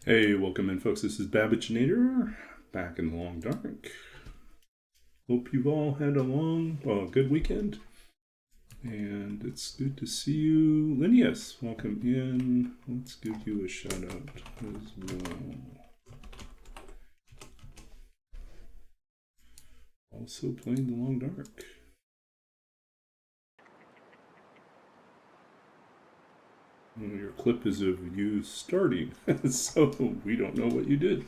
Hey, welcome in, folks. This is Babbaginator, back in the long dark. Hope you've all had a good weekend. And it's good to see you. Linnaeus, welcome in. Let's give you a shout out as well. Also playing the long dark. Your clip is of you starting, so we don't know what you did.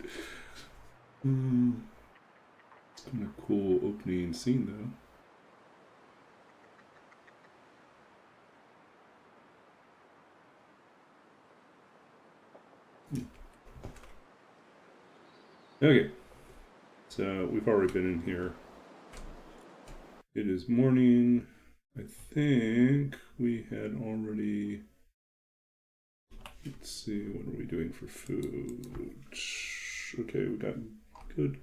It's been a cool opening scene, though. Okay, so we've already been in here. It is morning. I think we had already... Let's see, what are we doing for food? Okay, we got good.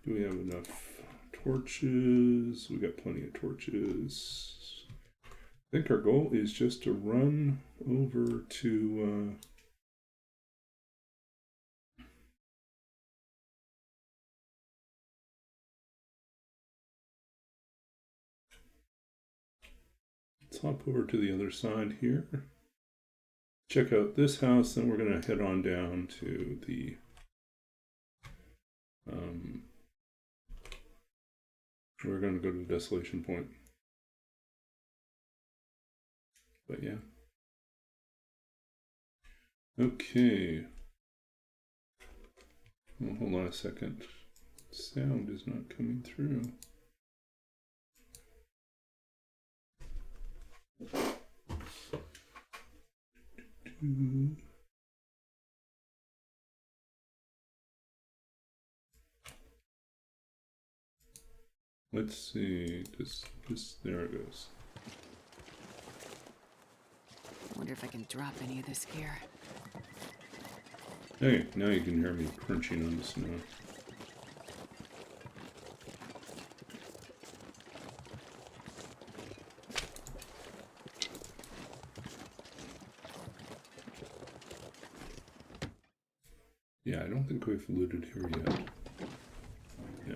Do we have enough torches? We got plenty of torches. I think our goal is just to run over to... Let's hop over to the other side here. Check out this house, then we're going to head on down to the we're going to go to the Desolation Point. But yeah. Okay. Well, hold on a second. Sound is not coming through. Let's see, just there it goes. I wonder if I can drop any of this gear. Okay, now you can hear me crunching on the snow. Yeah, I don't think we've looted here yet. Yeah.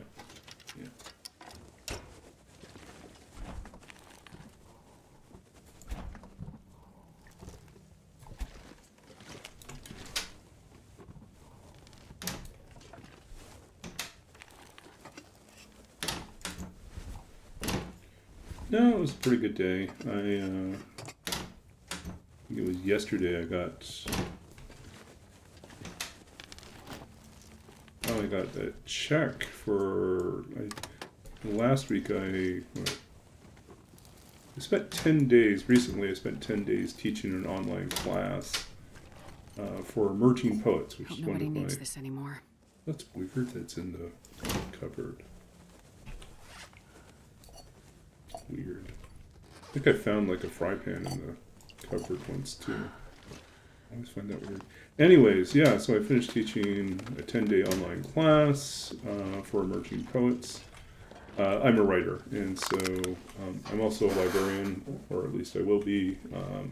No, it was a pretty good day. I think it was yesterday I got a check for last week. I spent 10 days recently. I spent 10 days teaching an online class for emerging poets, which is one of my... Nobody needs this anymore. That's weird. That's in the cupboard. Weird. I think I found like a fry pan in the cupboard once too. I always find that weird. Anyways, yeah, so I finished teaching a 10-day online class for emerging poets. I'm a writer, and so I'm also a librarian, or at least I will be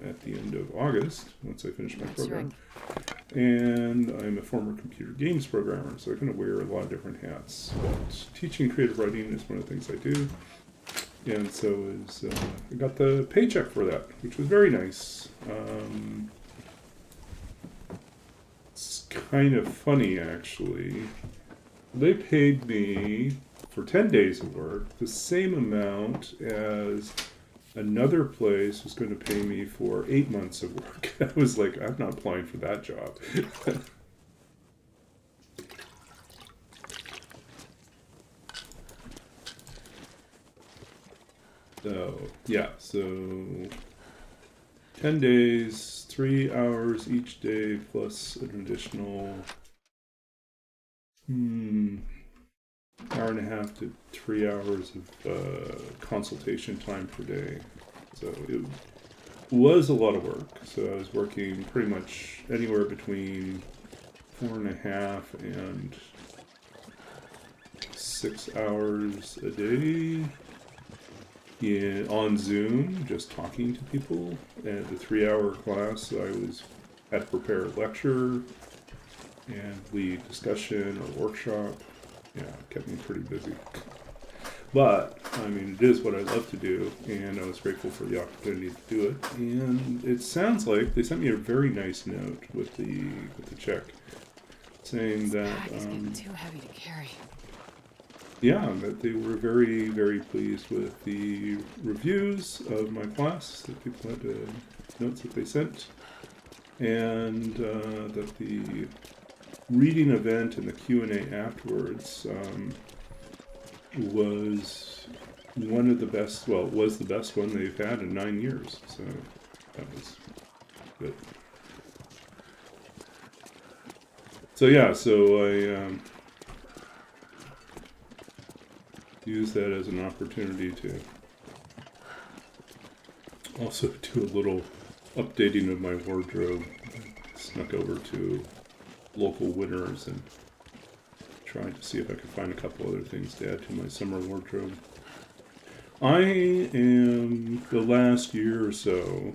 at the end of August, once I finish my program. Right. And I'm a former computer games programmer, so I kind of wear a lot of different hats. But teaching creative writing is one of the things I do. And so I got the paycheck for that, which was very nice. It's kind of funny, actually. They paid me for 10 days of work the same amount as another place was going to pay me for 8 months of work. I was like, I'm not applying for that job. So, yeah, so 10 days, 3 hours each day, plus an additional hour and a half to 3 hours of consultation time per day. So it was a lot of work. So I was working pretty much anywhere between 4.5 and 6 hours a day. on Zoom, just talking to people. At the 3-hour class, had to prepare a lecture and lead discussion or workshop. Yeah, it kept me pretty busy. But, I mean, it is what I love to do, and I was grateful for the opportunity to do it. And it sounds like they sent me a very nice note with the check, saying that Bag is getting too heavy to carry. yeah, that they were very, very pleased with the reviews of my class, that people had notes that they sent, and that the reading event and the Q&A afterwards was one of the best, well, it was the best one they've had in 9 years, so that was good. So yeah, so I use that as an opportunity to also do a little updating of my wardrobe. I snuck over to local Winners and tried to see if I could find a couple other things to add to my summer wardrobe. I am, the last year or so,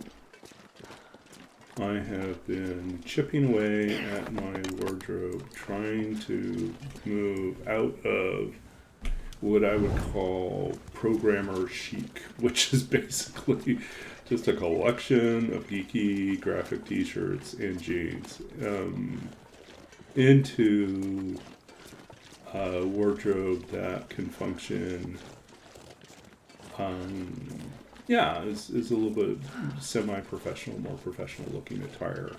I have been chipping away at my wardrobe, trying to move out of what I would call programmer chic, which is basically just a collection of geeky graphic t-shirts and jeans, into a wardrobe that can function, is a little bit semi-professional, more professional looking attire.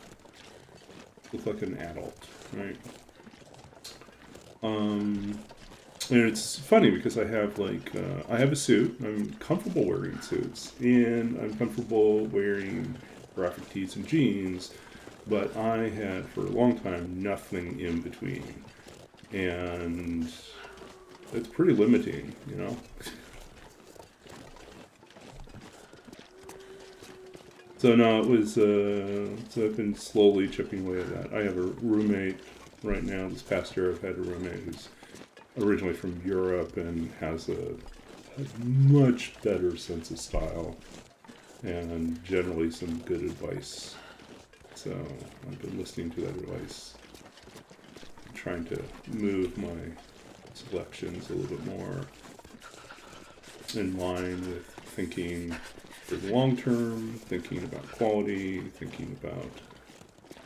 Look like an adult, right? And it's funny because I have I have a suit. I'm comfortable wearing suits, and I'm comfortable wearing graphic tees and jeans, but I had for a long time nothing in between, and it's pretty limiting, you know. So no, it was. So I've been slowly chipping away at that. I have a roommate right now. This past year, I've had a roommate who's originally from Europe and has a much better sense of style and generally some good advice. So I've been listening to that advice, trying to move my selections a little bit more in line with thinking for the long term, thinking about quality, thinking about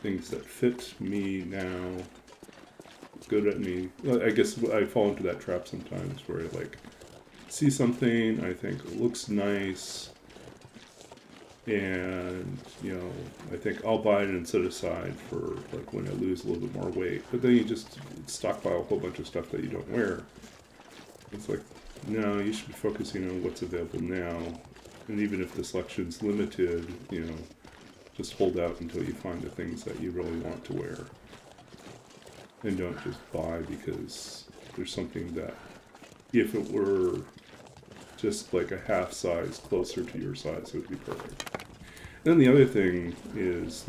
things that fit me now, good at me. I guess I fall into that trap sometimes where I see something, I think it looks nice, and I think I'll buy it and set it aside for when I lose a little bit more weight. But then you just stockpile a whole bunch of stuff that you don't wear. It's no, you should be focusing on what's available now. And even if the selection's limited, just hold out until you find the things that you really want to wear. And don't just buy because there's something that, if it were just a half size closer to your size, it would be perfect. Then the other thing is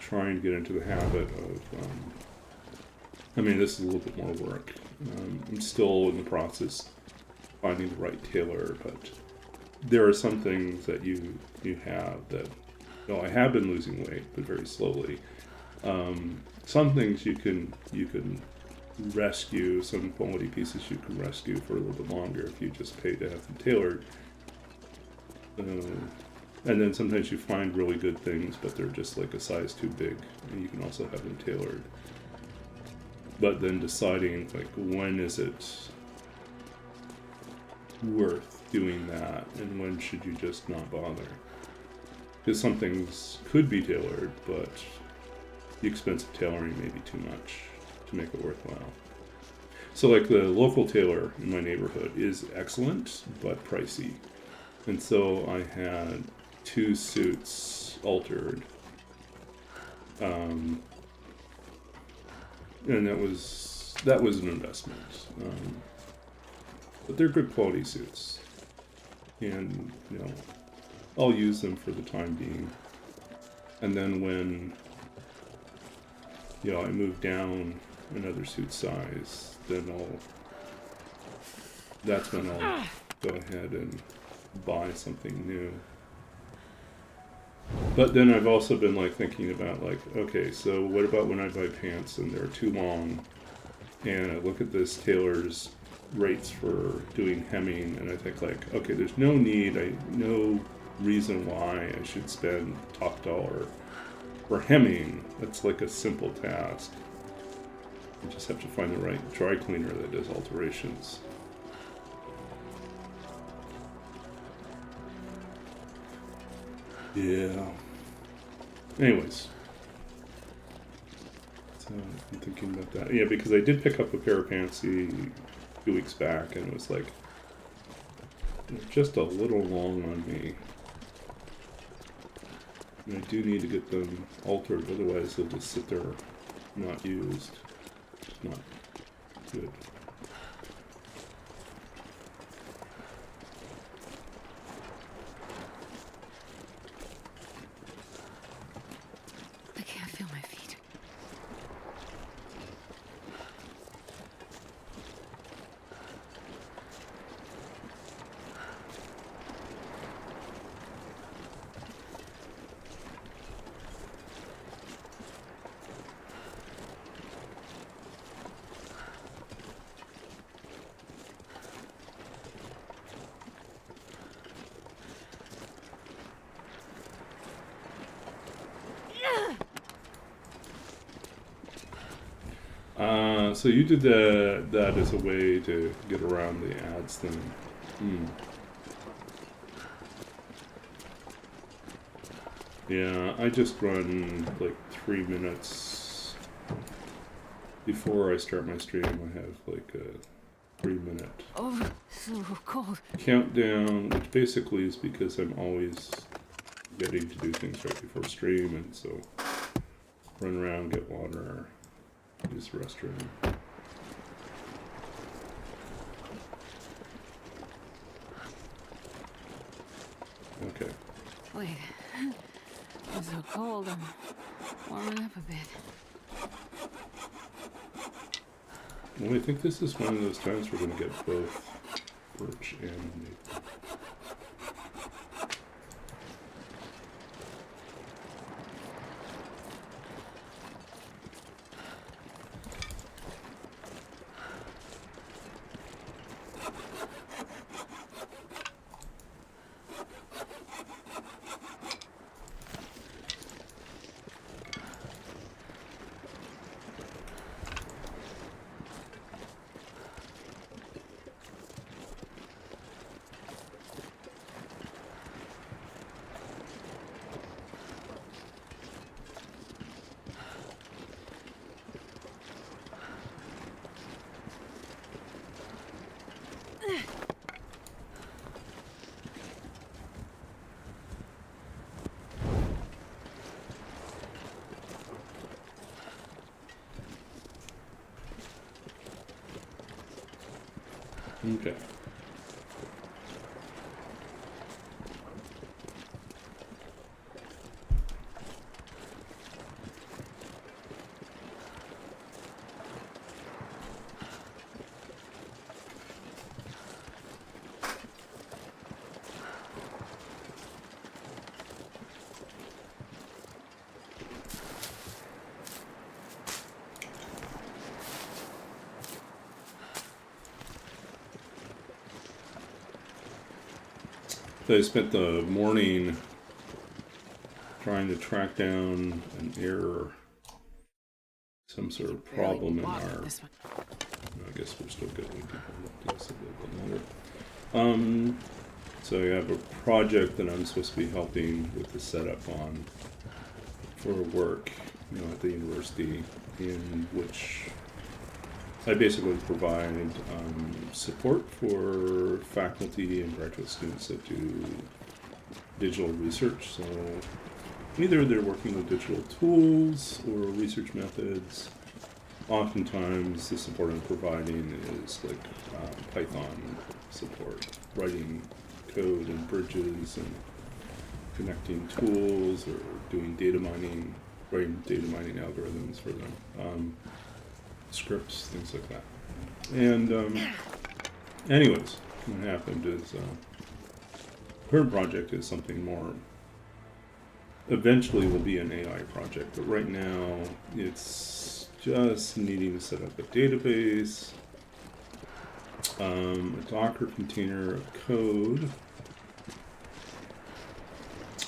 trying to get into the habit of, this is a little bit more work. I'm still in the process finding the right tailor, but there are some things that you have that, I have been losing weight, but very slowly. Some things you can rescue, some quality pieces you can rescue for a little bit longer if you just pay to have them tailored. And then sometimes you find really good things, but they're just a size too big, and you can also have them tailored. But then deciding when is it worth doing that, and when should you just not bother? Because some things could be tailored, but the expense of tailoring may be too much to make it worthwhile. So the local tailor in my neighborhood is excellent, but pricey. And so I had 2 suits altered. And that was an investment. But they're good quality suits. And, I'll use them for the time being. And then when, I move down another suit size, then that's when I'll go ahead and buy something new. But then I've also been like thinking about like, okay, so what about when I buy pants and they're too long, and I look at this tailor's rates for doing hemming, and I think like, okay, there's no reason why I should spend top dollar for hemming. That's like a simple task. You just have to find the right dry cleaner that does alterations. Yeah. Anyways. So I'm thinking about that. Yeah, because I did pick up a pair of pants a few weeks back, and it was like, they're just a little long on me. And I do need to get them altered, otherwise they'll just sit there not used. It's not good. I can't feel my feet. So you did that as a way to get around the ads thing. Yeah, I just run like 3 minutes before I start my stream. I have like a 3-minute Oh, so cold. countdown, which basically is because I'm always getting to do things right before stream, and so run around, get water, use the restroom. Okay. Wait. I'm so cold. I'm warming up a bit. Well, I think this is one of those times we're going to get both birch and maple. Okay. So I spent the morning trying to track down an error, some sort of problem in our. I guess we're still getting people to this a little bit longer. So I have a project that I'm supposed to be helping with the setup on for work, at the university, in which I basically provide support for faculty and graduate students that do digital research. So either they're working with digital tools or research methods. Oftentimes the support I'm providing is like Python support, writing code and bridges and connecting tools, or doing data mining, writing data mining algorithms for them. Scripts, things like that. And anyways, what happened is current project is something more. Eventually will be an AI project, but right now it's just needing to set up a database, a Docker container of code,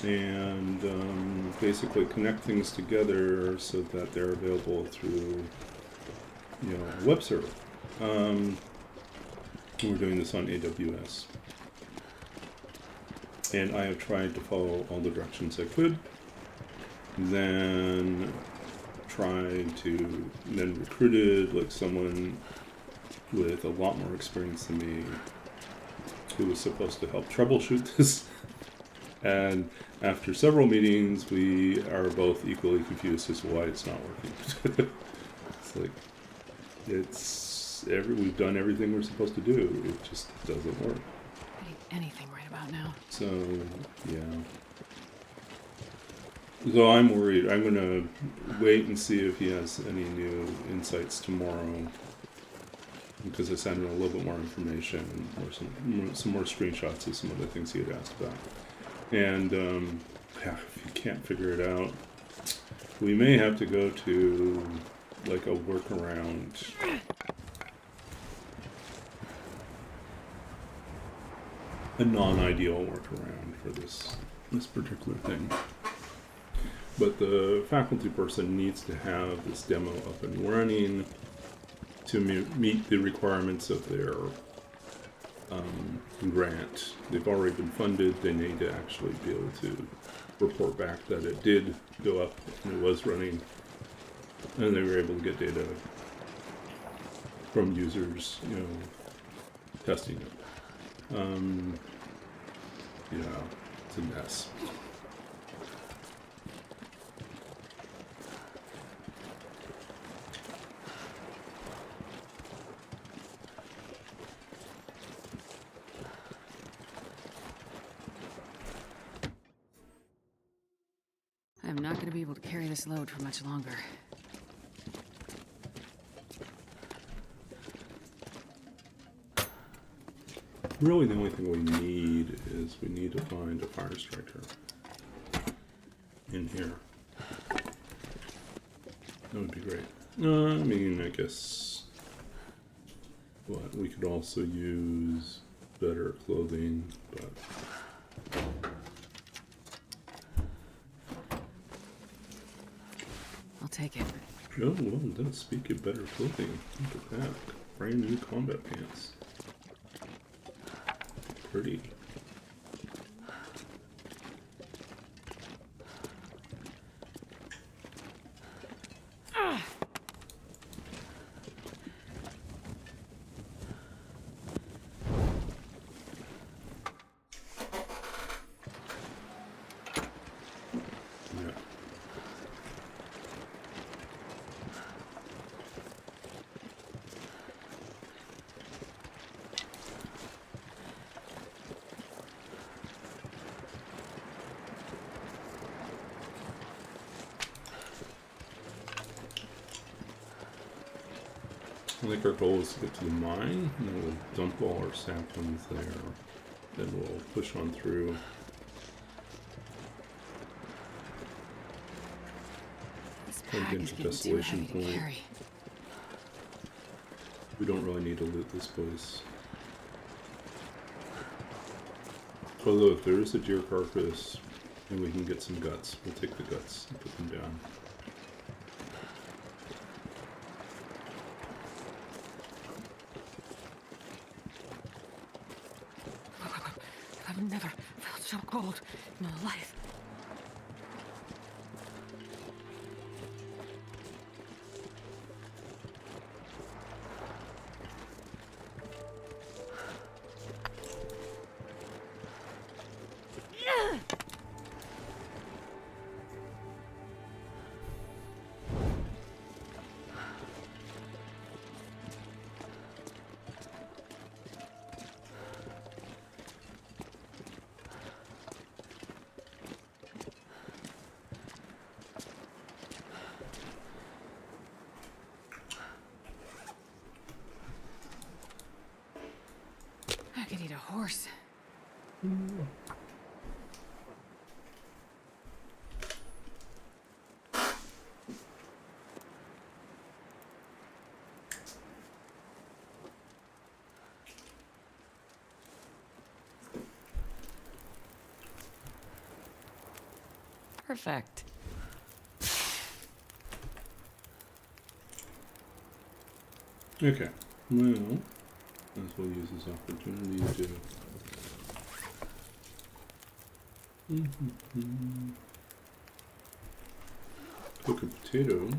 and basically connect things together so that they're available through, a web server. We're doing this on AWS. And I have tried to follow all the directions I could, then recruited like someone with a lot more experience than me who was supposed to help troubleshoot this. And after several meetings, we are both equally confused as to why it's not working. It's like, we've done everything we're supposed to do. It just doesn't work. Anything right about now. So, yeah. So I'm worried. I'm going to wait and see if he has any new insights tomorrow, because I sent him a little bit more information or some more screenshots of some of the things he had asked about. And if you can't figure it out, we may have to go to like a workaround. A non-ideal workaround for this particular thing. But the faculty person needs to have this demo up and running to meet the requirements of their grant. They've already been funded. They need to actually be able to report back that it did go up and it was running, and they were able to get data from users, testing it. It's a mess. I'm not going to be able to carry this load for much longer. Really, the only thing we need is we need to find a firestriker in here. That would be great. I guess we could also use better clothing, but I'll take it. oh well. Then speak of better clothing, look at that, brand new combat pants. Pretty. Yeah. I think our goal is to get to the mine, and then we'll dump all our saplings there. Then we'll push on through. This And pack get is to getting too Desolation heavy to Point. carry. We don't really need to loot this place. Although if there is a deer carcass and we can get some guts, we'll take the guts and put them down. I've never felt so cold in my life. horse. Perfect. Okay. Well, as well use this opportunity to. Cook a potato.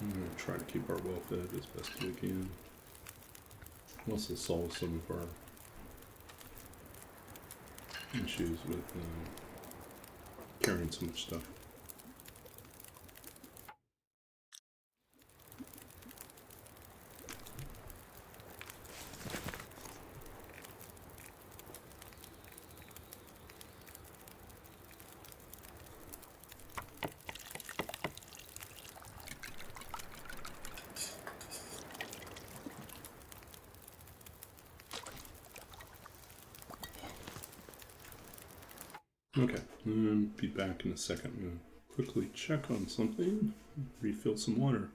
I'm going to try to keep our well fed as best we can. Also solve some of our issues with carrying so much stuff. Okay, be back in a second. I'm going to quickly check on something, refill some water.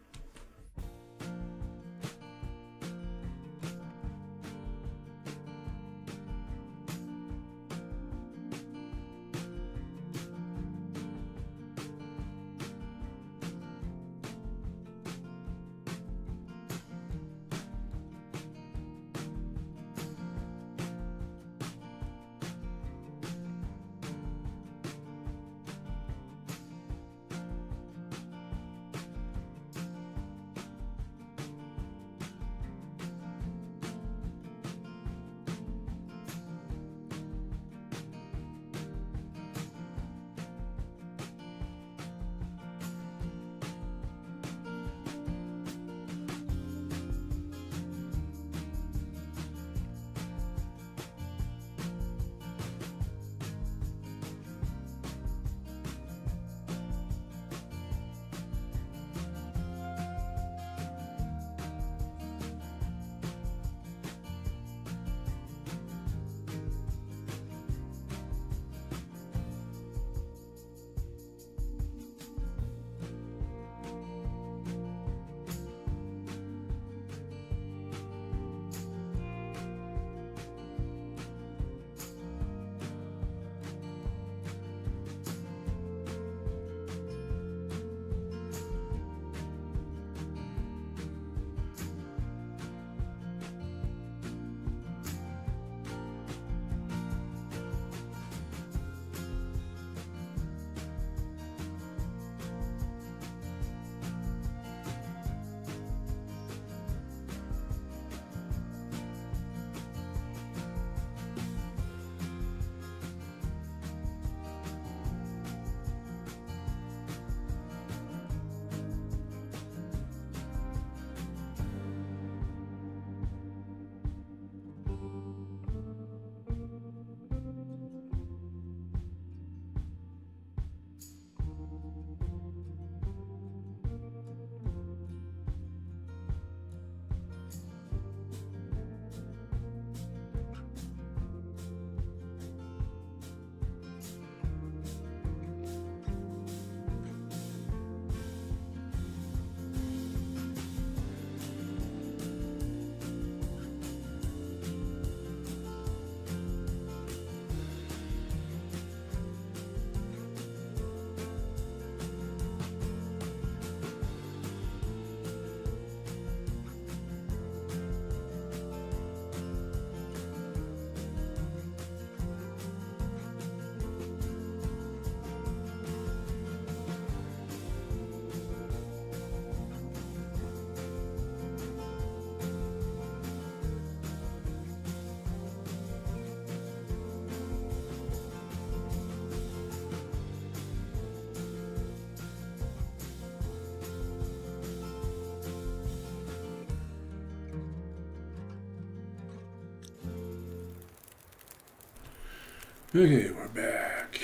Okay, we're back.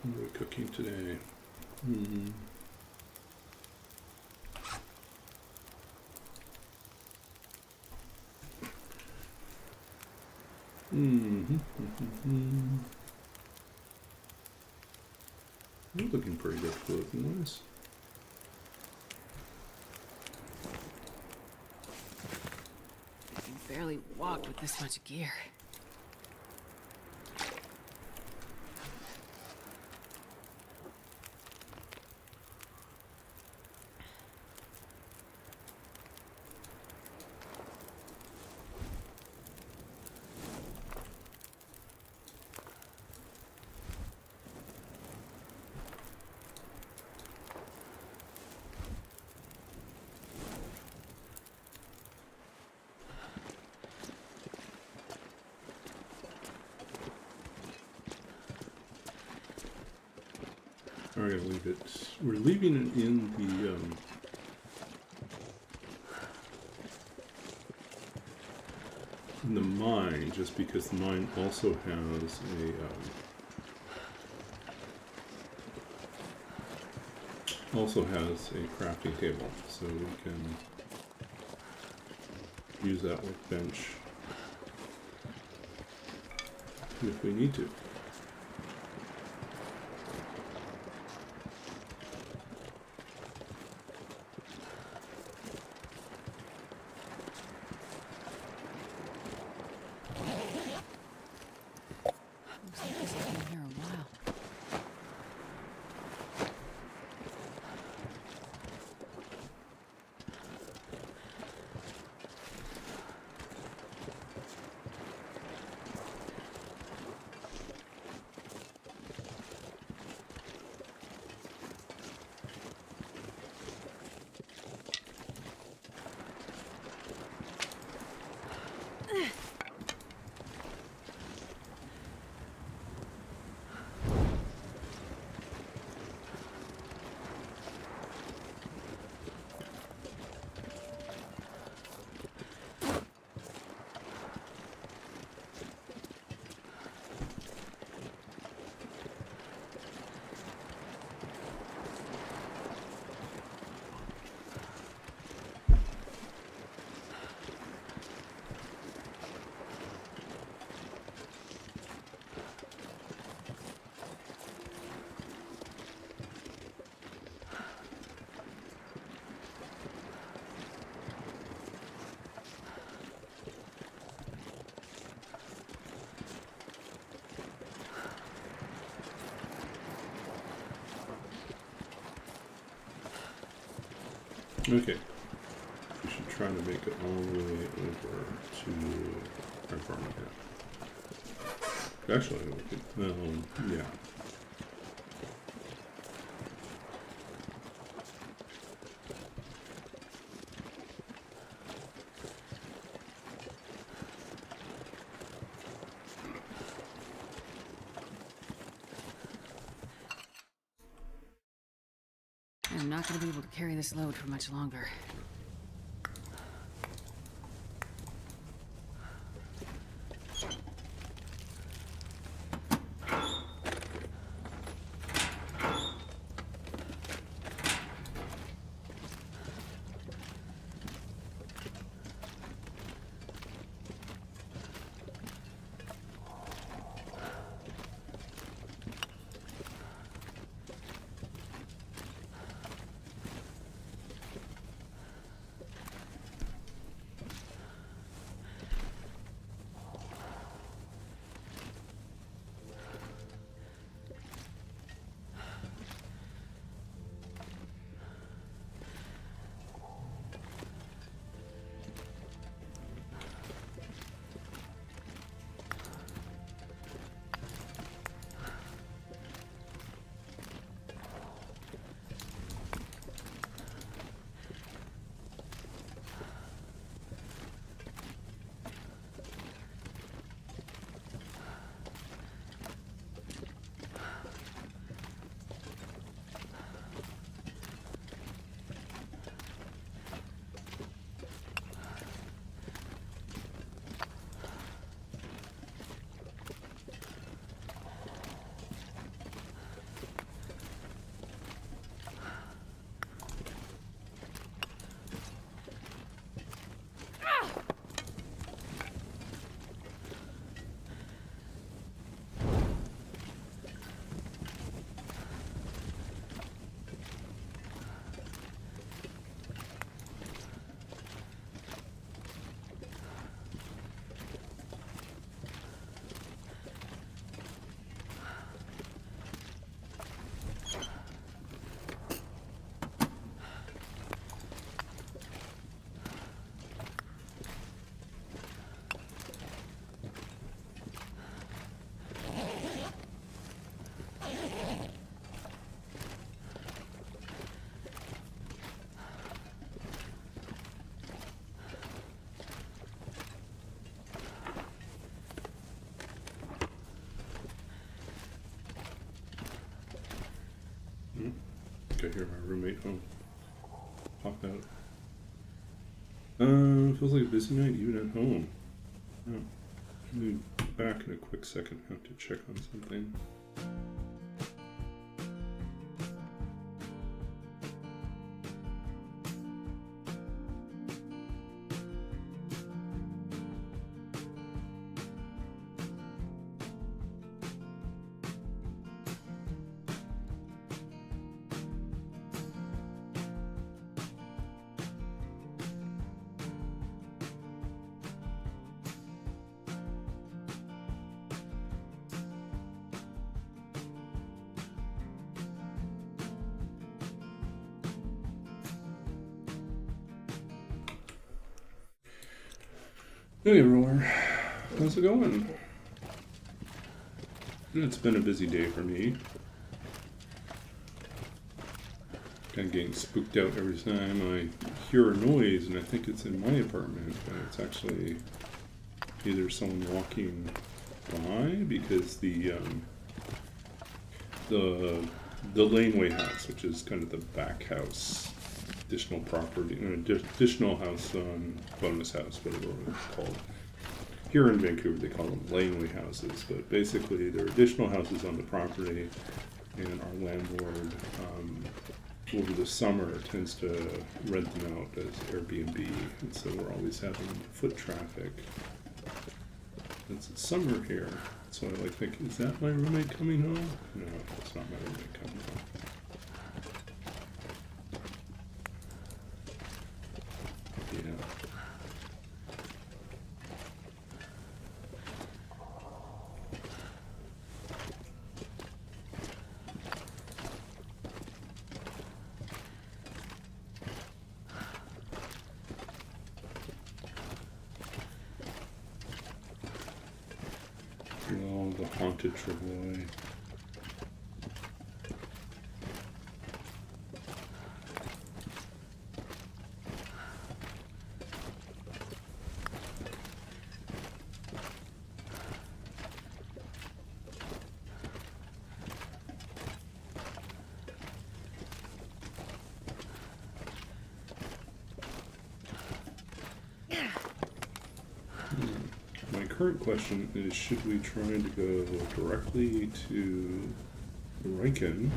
What are we cooking today? Mm-hmm. Mm-hmm. You're looking pretty good clothing-wise. I can barely walk with this much gear. We're gonna leave it. We're leaving it in the mine, just because the mine also has a crafting table, so we can use that workbench if we need to. Looks like this has been here a while. Okay. We should try to make it all the way over to our farm again. Actually, we could, yeah. I'm not going to be able to carry this load for much longer. think I hear my roommate home. Pop out. Feels like a busy night even at home. Oh. I'll be back in a quick second. I have to check on something. Hey everyone, how's it going? It's been a busy day for me. Kind of getting spooked out every time I hear a noise, and I think it's in my apartment, but it's actually either someone walking by, because the laneway house, which is kind of the back house, additional property, additional house on bonus house, whatever it's called. Here in Vancouver, they call them laneway houses, but basically they're additional houses on the property, and our landlord, over the summer, tends to rent them out as Airbnb, and so we're always having foot traffic. It's summer here, so I think, is that my roommate coming home? No, it's not my roommate coming home. Oh, the haunted Travoy. My current question is, should we try to go directly to the Riken,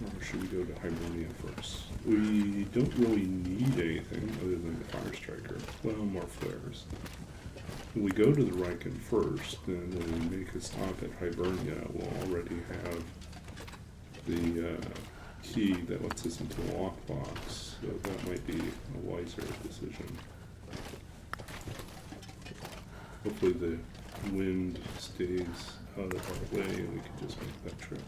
or should we go to Hibernia first? We don't really need anything other than the firestriker. Well, more flares. If we go to the Riken first, then when we make a stop at Hibernia, we'll already have the key that lets us into the lockbox, so that might be a wiser decision. Hopefully the wind stays out of our way and we can just make that trip.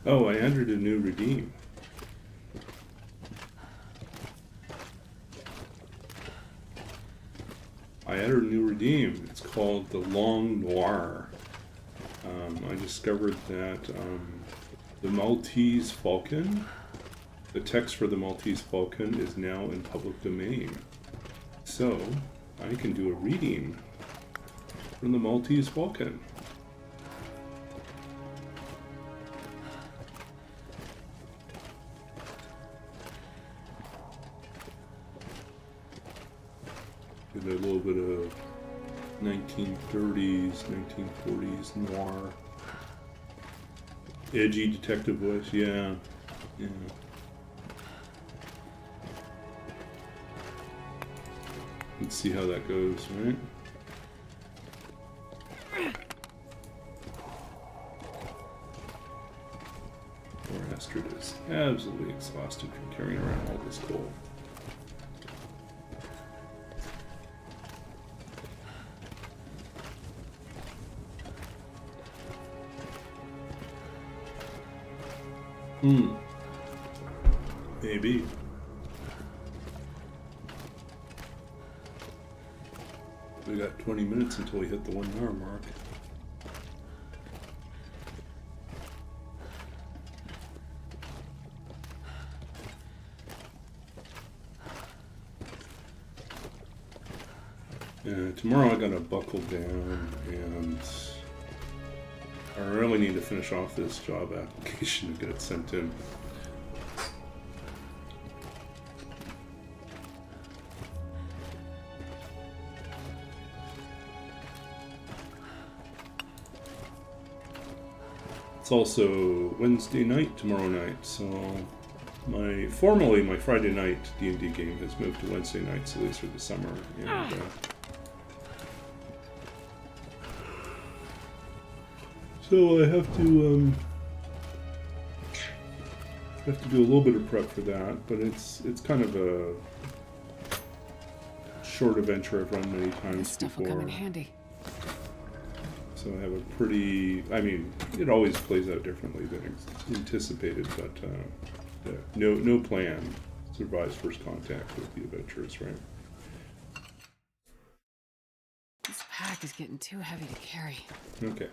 Oh, I entered a new redeem. It's called the Long Noir. I discovered that the Maltese Falcon, the text for the Maltese Falcon is now in public domain. So I can do a reading from the Maltese Falcon. Get a little bit of 1930s, 1940s noir. Edgy detective voice, yeah. Let's see how that goes, right? Poor Astrid is absolutely exhausted from carrying around all this coal. Maybe. We got 20 minutes until we hit the 1 hour mark. tomorrow I gotta buckle down, and I really need to finish off this job application to get it sent in. It's also Wednesday night tomorrow night, so formally my Friday night D&D game has moved to Wednesday nights, at least for the summer, and so I have to do a little bit of prep for that, but it's kind of a short adventure I've run many times This stuff before. will come in handy. So I have a pretty, I mean, it always plays out differently than anticipated, but yeah, no plan survives first contact with the adventurers, right? This pack is getting too heavy to carry. Okay.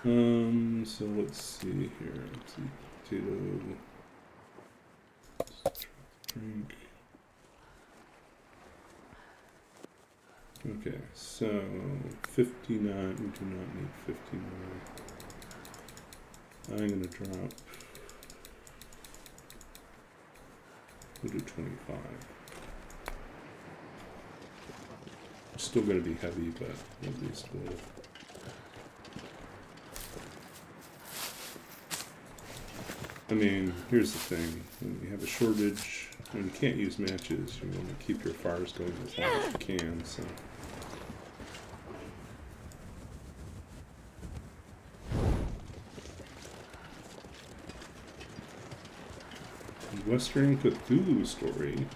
So let's see here. Let's see. Potato. Drink. Okay, so 59. We do not need 59. I'm gonna drop. We'll do 25. Still gonna be heavy, but at least we'll. I mean, here's the thing. When you have a shortage, when you can't use matches, you want to keep your fires going as long as you can, so. Western Cthulhu story.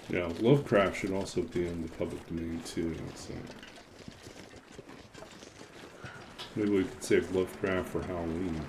Yeah, Lovecraft should also be in the public domain too, so. Maybe we could save Lovecraft for Halloween.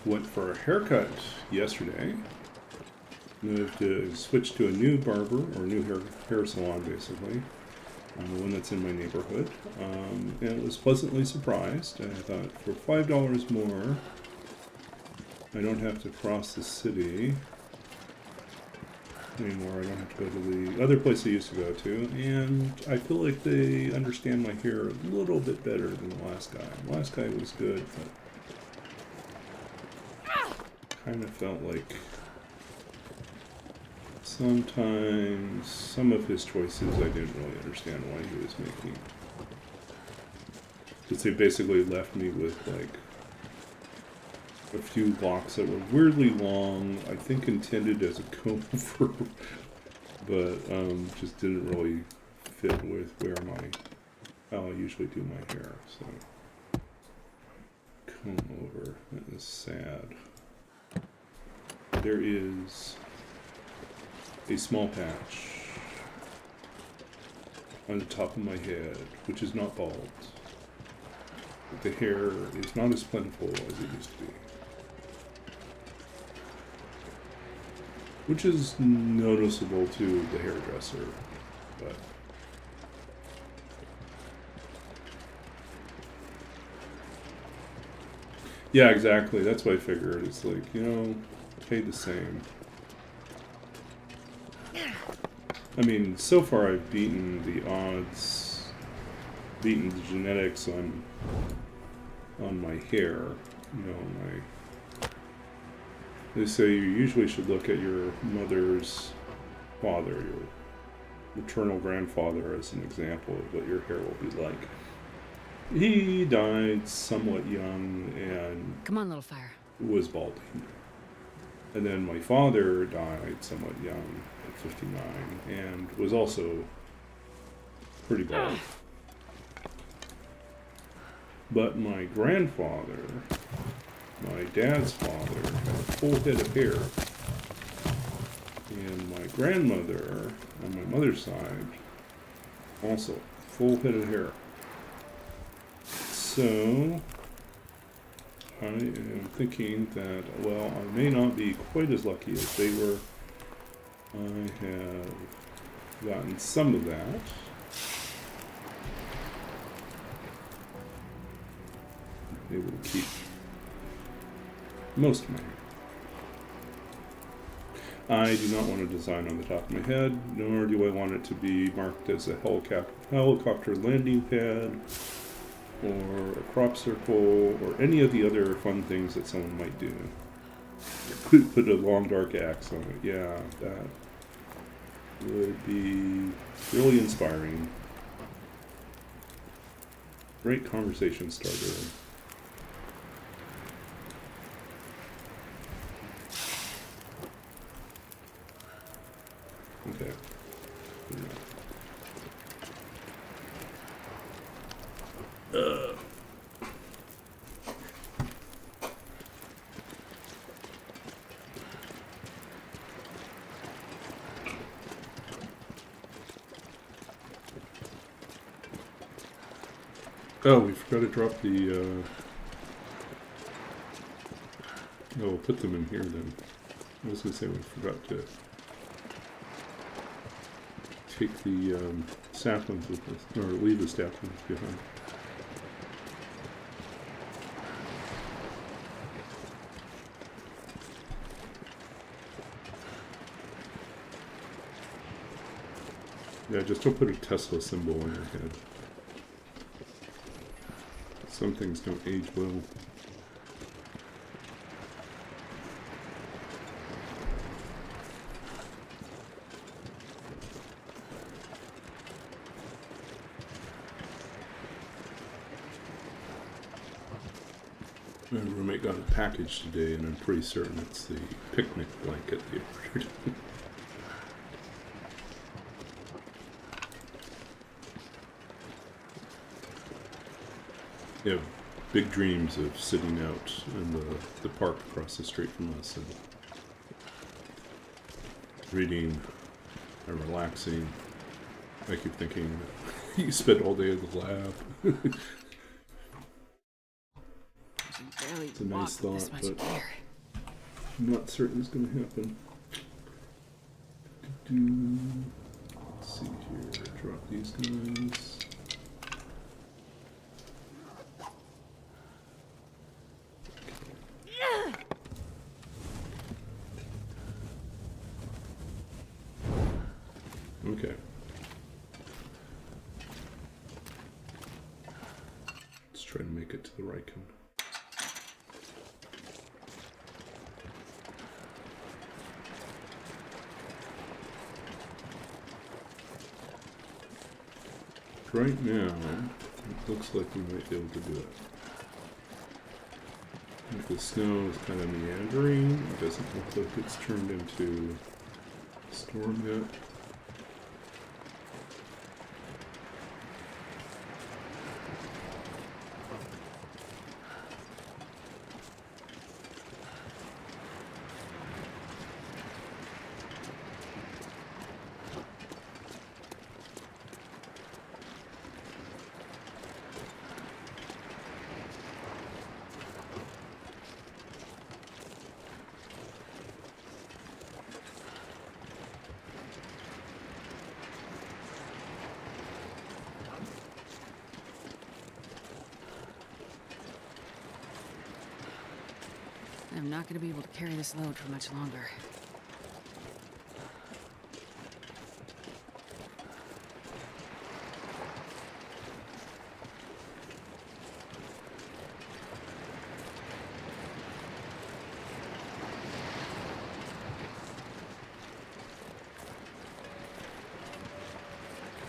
Went for a haircut yesterday. Switched to a new barber, or new hair salon, basically. The one that's in my neighborhood. And was pleasantly surprised. I thought, for $5 more, I don't have to cross the city anymore. I don't have to go to the other place I used to go to. And I feel like they understand my hair a little bit better than the last guy. The last guy was good, but kind of felt like sometimes some of his choices I didn't really understand why he was making. Because they basically left me with like a few locks that were weirdly long, I think intended as a comb over, but just didn't really fit with how I usually do my hair. So comb over, that is sad. There is a small patch on the top of my head, which is not bald. But the hair is not as plentiful as it used to be. Which is noticeable to the hairdresser, but Yeah, exactly. That's what I figured. It's like, you know, paid the same. I mean, so far I've beaten the odds, beaten the genetics on my hair. You know, they say you usually should look at your mother's father, your maternal grandfather, as an example of what your hair will be like. He died somewhat young and Come on, little fire. was balding. And then my father died somewhat young at 59 and was also pretty bald. But my grandfather, my dad's father, had a full head of hair. And my grandmother, on my mother's side, also full head of hair. So I am thinking that, well, I may not be quite as lucky as they were. I have gotten some of that. I'm able to keep most of my hair. I do not want to design on the top of my head, nor do I want it to be marked as a helicopter landing pad, or a crop circle, or any of the other fun things that someone might do. Put a long dark axe on it. Yeah, that would be really inspiring. Great conversation starter. Okay. Oh, we forgot to drop the, oh, we'll put them in here then. I was going to say we forgot to take the saplings with us, or leave the saplings behind. Yeah, just don't put a Tesla symbol on your head. Some things don't age well. My roommate got a package today, and I'm pretty certain it's the picnic blanket they ordered. They have big dreams of sitting out in the park across the street from us and reading and relaxing. I keep thinking, you spend all day in the lab. It's a nice thought, but I'm not certain it's going to happen. Let's see here. Drop these guys. Okay. Let's try to make it to the right one. Right now, it looks like we might be able to do it. If the snow is kind of meandering, it doesn't look like it's turned into a storm yet. I'm not gonna be able to carry this load for much longer.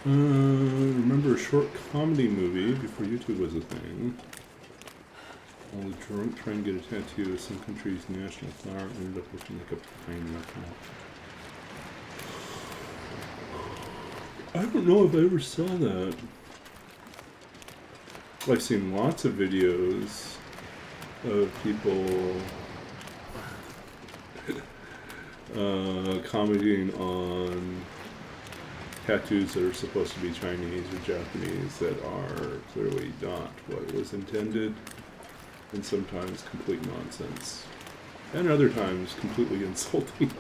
Remember a short comedy movie before YouTube was a thing. While a drunk trying to get a tattoo of some country's national flower ended up looking like a pineapple. I don't know if I ever saw that. I've seen lots of videos of people commenting on tattoos that are supposed to be Chinese or Japanese that are clearly not what was intended, and sometimes complete nonsense, and other times completely insulting.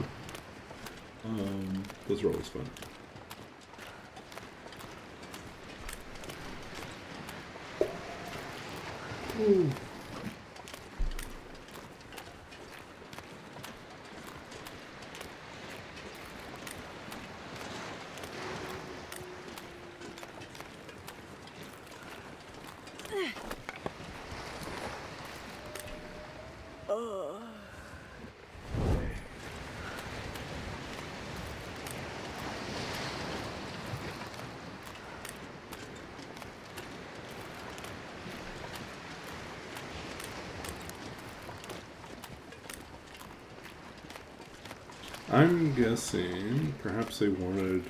Those are always fun. Ooh. I'm guessing perhaps they wanted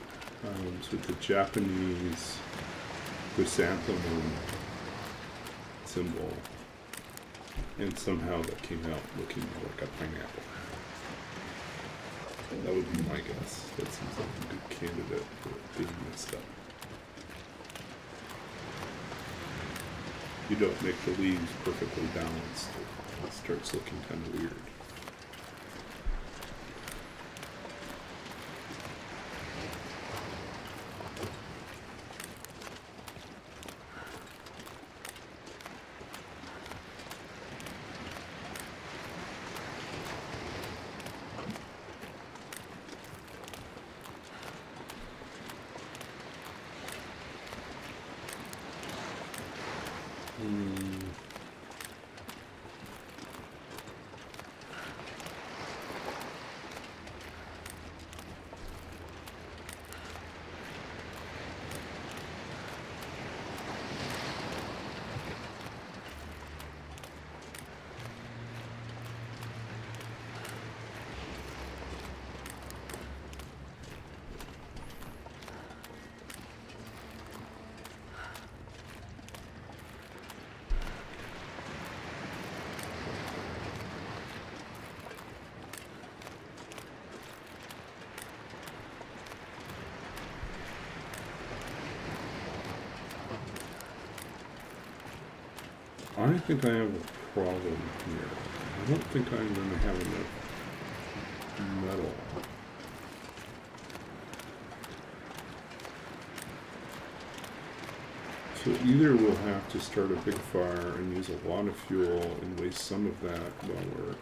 sort of the Japanese chrysanthemum symbol, and somehow that came out looking more like a pineapple. That would be my guess. That seems like a good candidate for being messed up. You don't make the leaves perfectly balanced. It starts looking kind of weird. I think I have a problem here. I don't think I'm going to have enough metal. So either we'll have to start a big fire and use a lot of fuel and waste some of that while we're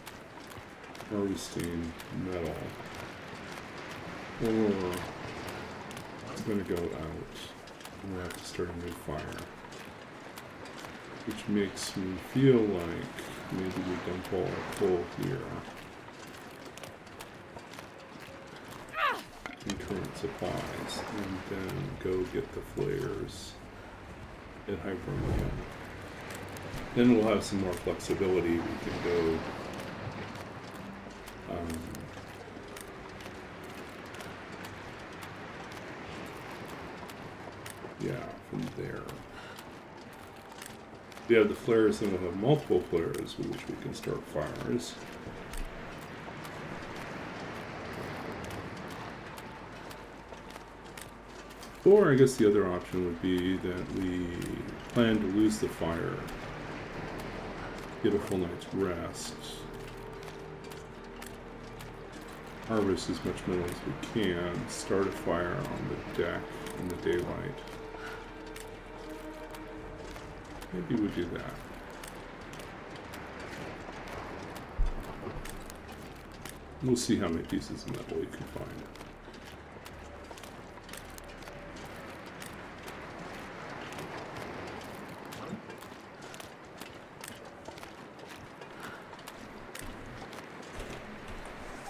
harvesting metal, or it's going to go out and we'll have to start a new fire. Which makes me feel like maybe we dump all our coal here in current supplies, and then go get the flares at Hibernia. Then we'll have some more flexibility. We can go from there. Yeah, the flares, then we'll have multiple flares with which we can start fires. Or I guess the other option would be that we plan to lose the fire, get a full night's rest, harvest as much metal as we can, start a fire on the deck in the daylight. Maybe we do that. We'll see how many pieces of metal you can find.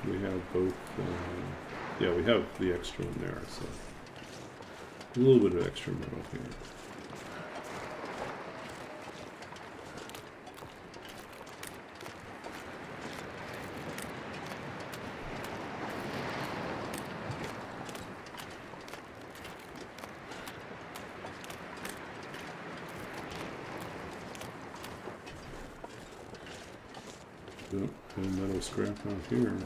We have both, yeah, we have the extra in there, so a little bit of extra metal here. Yep, and metal scrap out here.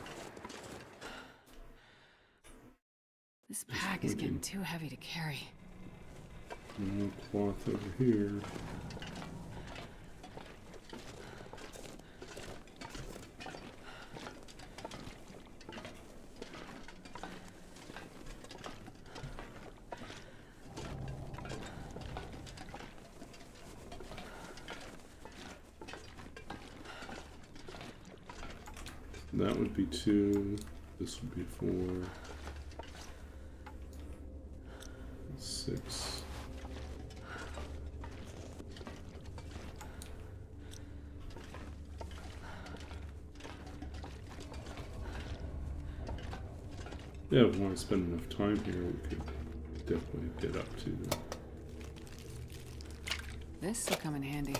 This pack is getting too heavy to carry. No cloth over here. That would be 2. This would be 4. 6. Yeah, if we want to spend enough time here, we could definitely get up to them. This will come in handy.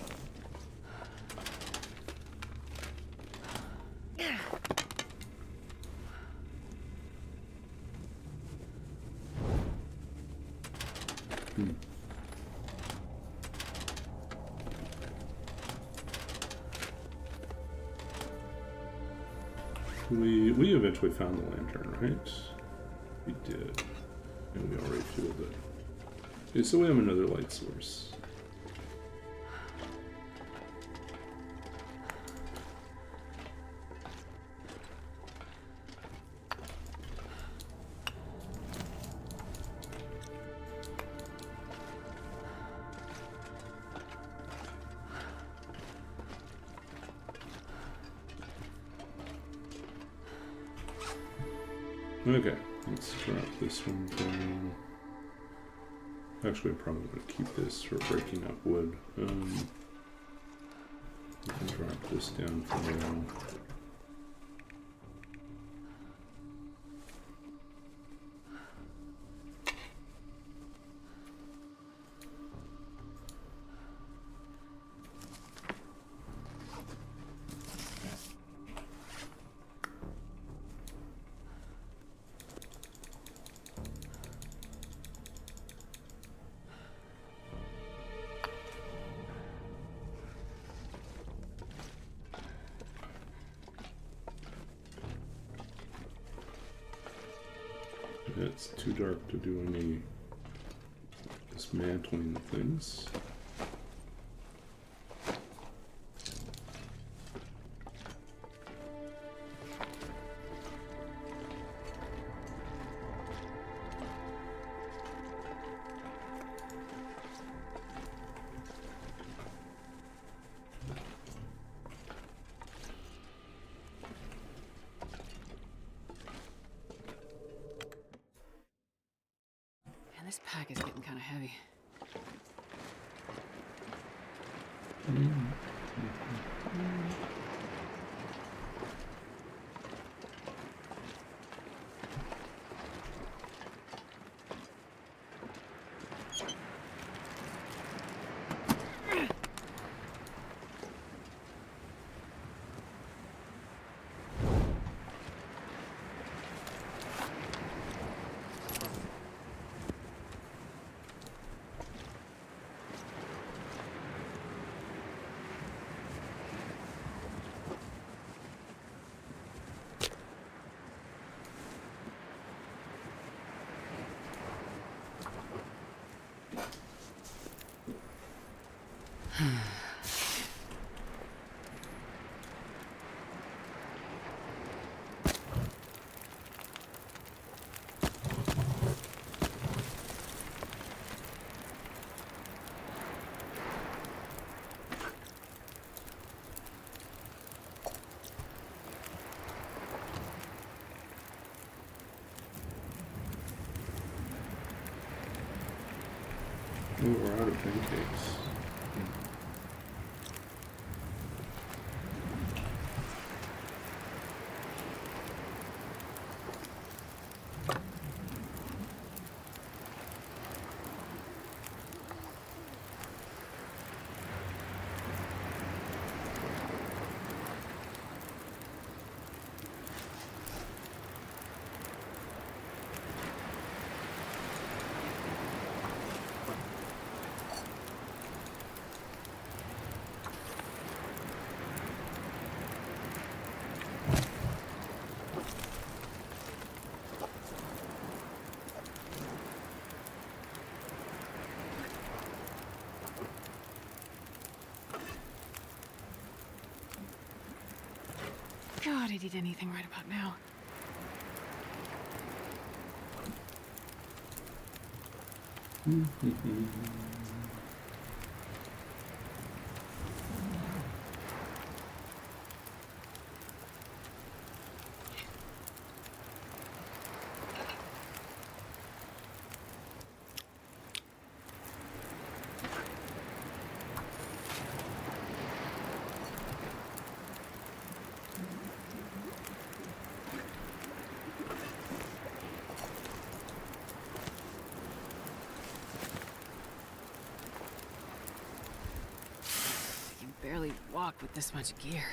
We eventually found the lantern, right? We did. And we already fueled it. Okay, so we have another light source. Okay, let's drop this one down. Actually, I'm probably going to keep this for breaking up wood. We can drop this down for now. It's too dark to do any dismantling of things. This pack is getting kind of heavy. Oh, we're out of pancakes. God, I'd eat anything right about now. I can barely walk with this much gear.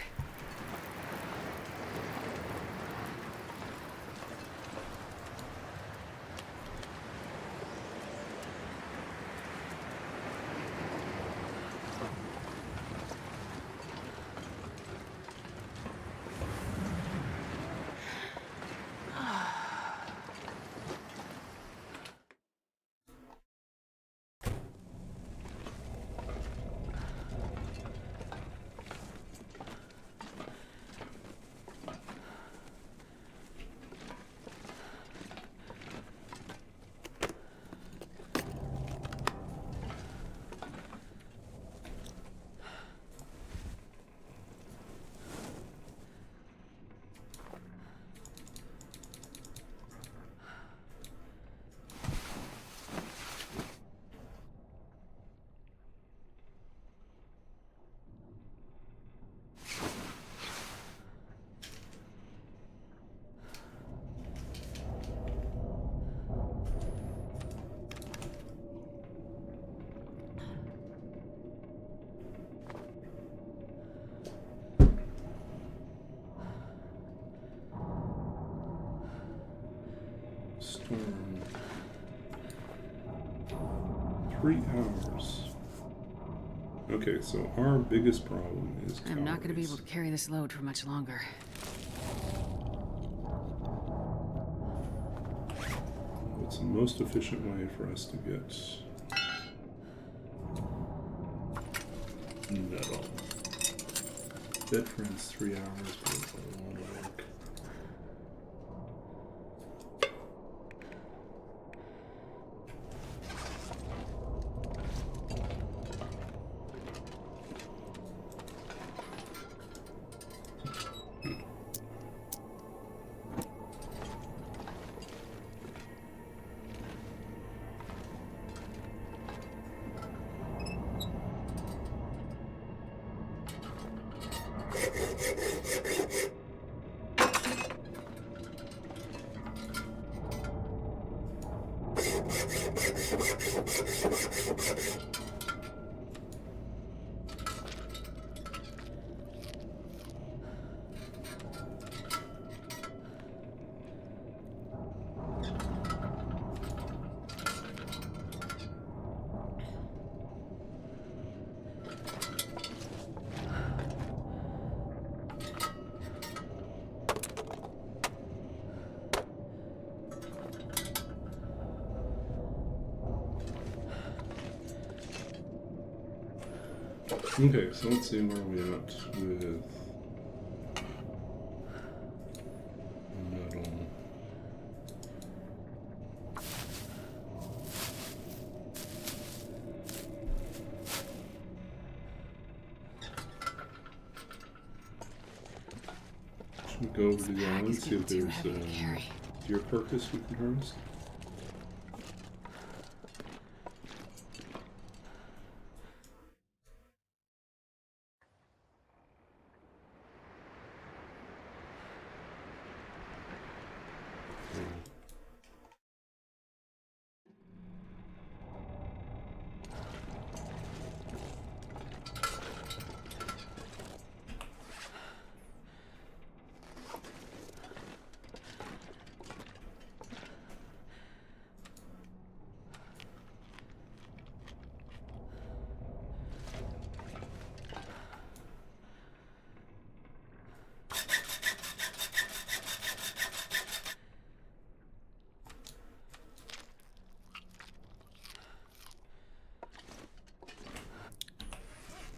Storm. 3 hours. Okay, so our biggest problem is I'm not going to be able calories. to carry this load for much longer. What's the most efficient way for us to get metal? Bed friends 3 hours, but it's a lot of work. Okay, so let's see where we're at with metal. Should we go over This to the pack island, is see if getting too there's heavy to carry. deer carcass we can harvest?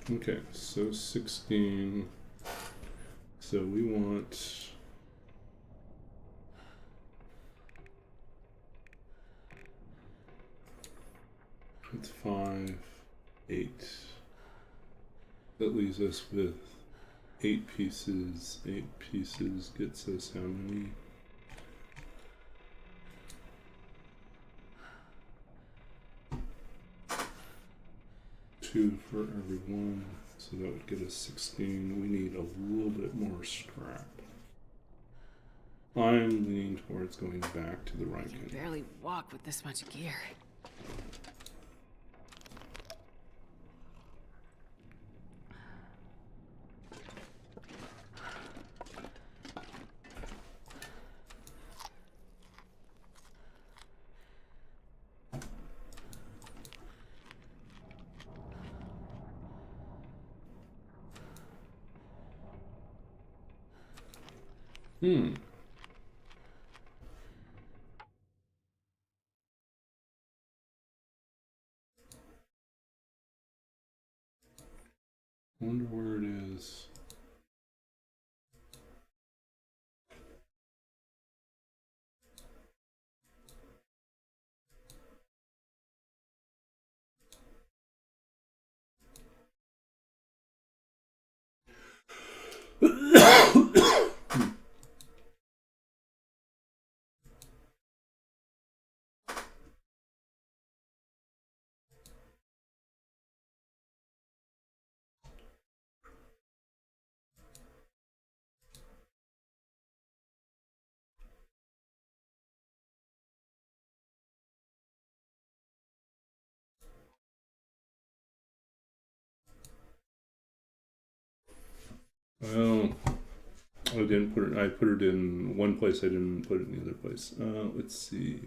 Okay, so 16. So we want. It's 5, 8. That leaves us with 8 pieces. 8 pieces gets us how many? Two for every one, so that would get us 16. We need a little bit more scrap. I'm leaning towards going back to the right. You can barely walk with this much gear. Wonder where it is. Well, I didn't put it. I put it in one place. I didn't put it in the other place. Let's see.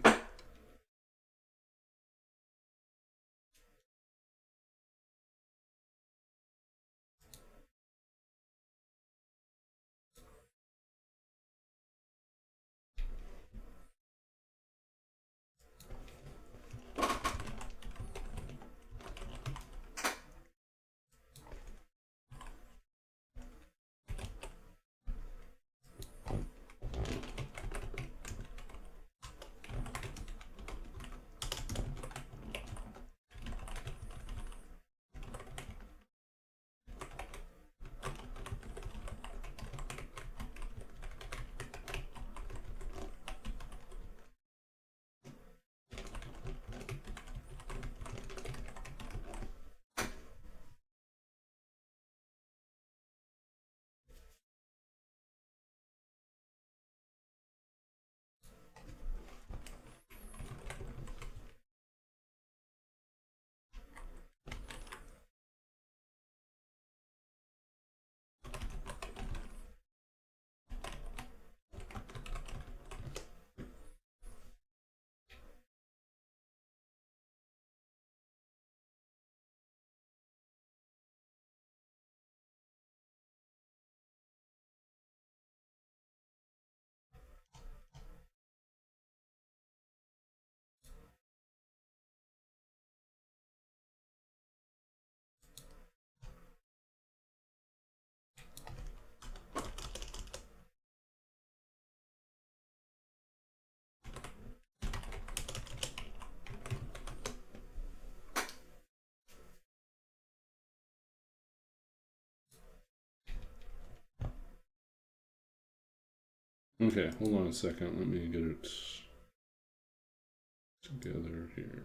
Okay, hold on a second. Let me get it together here.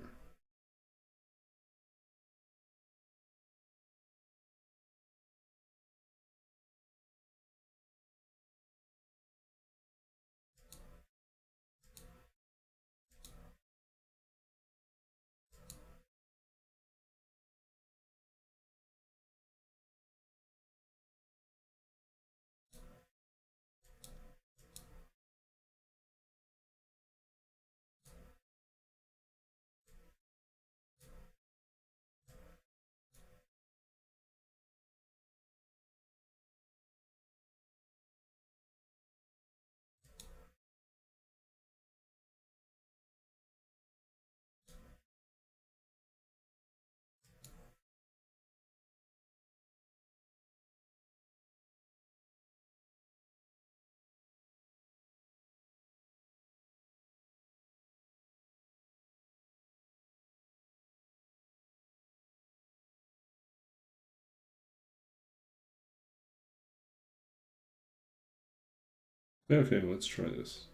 Okay, let's try this.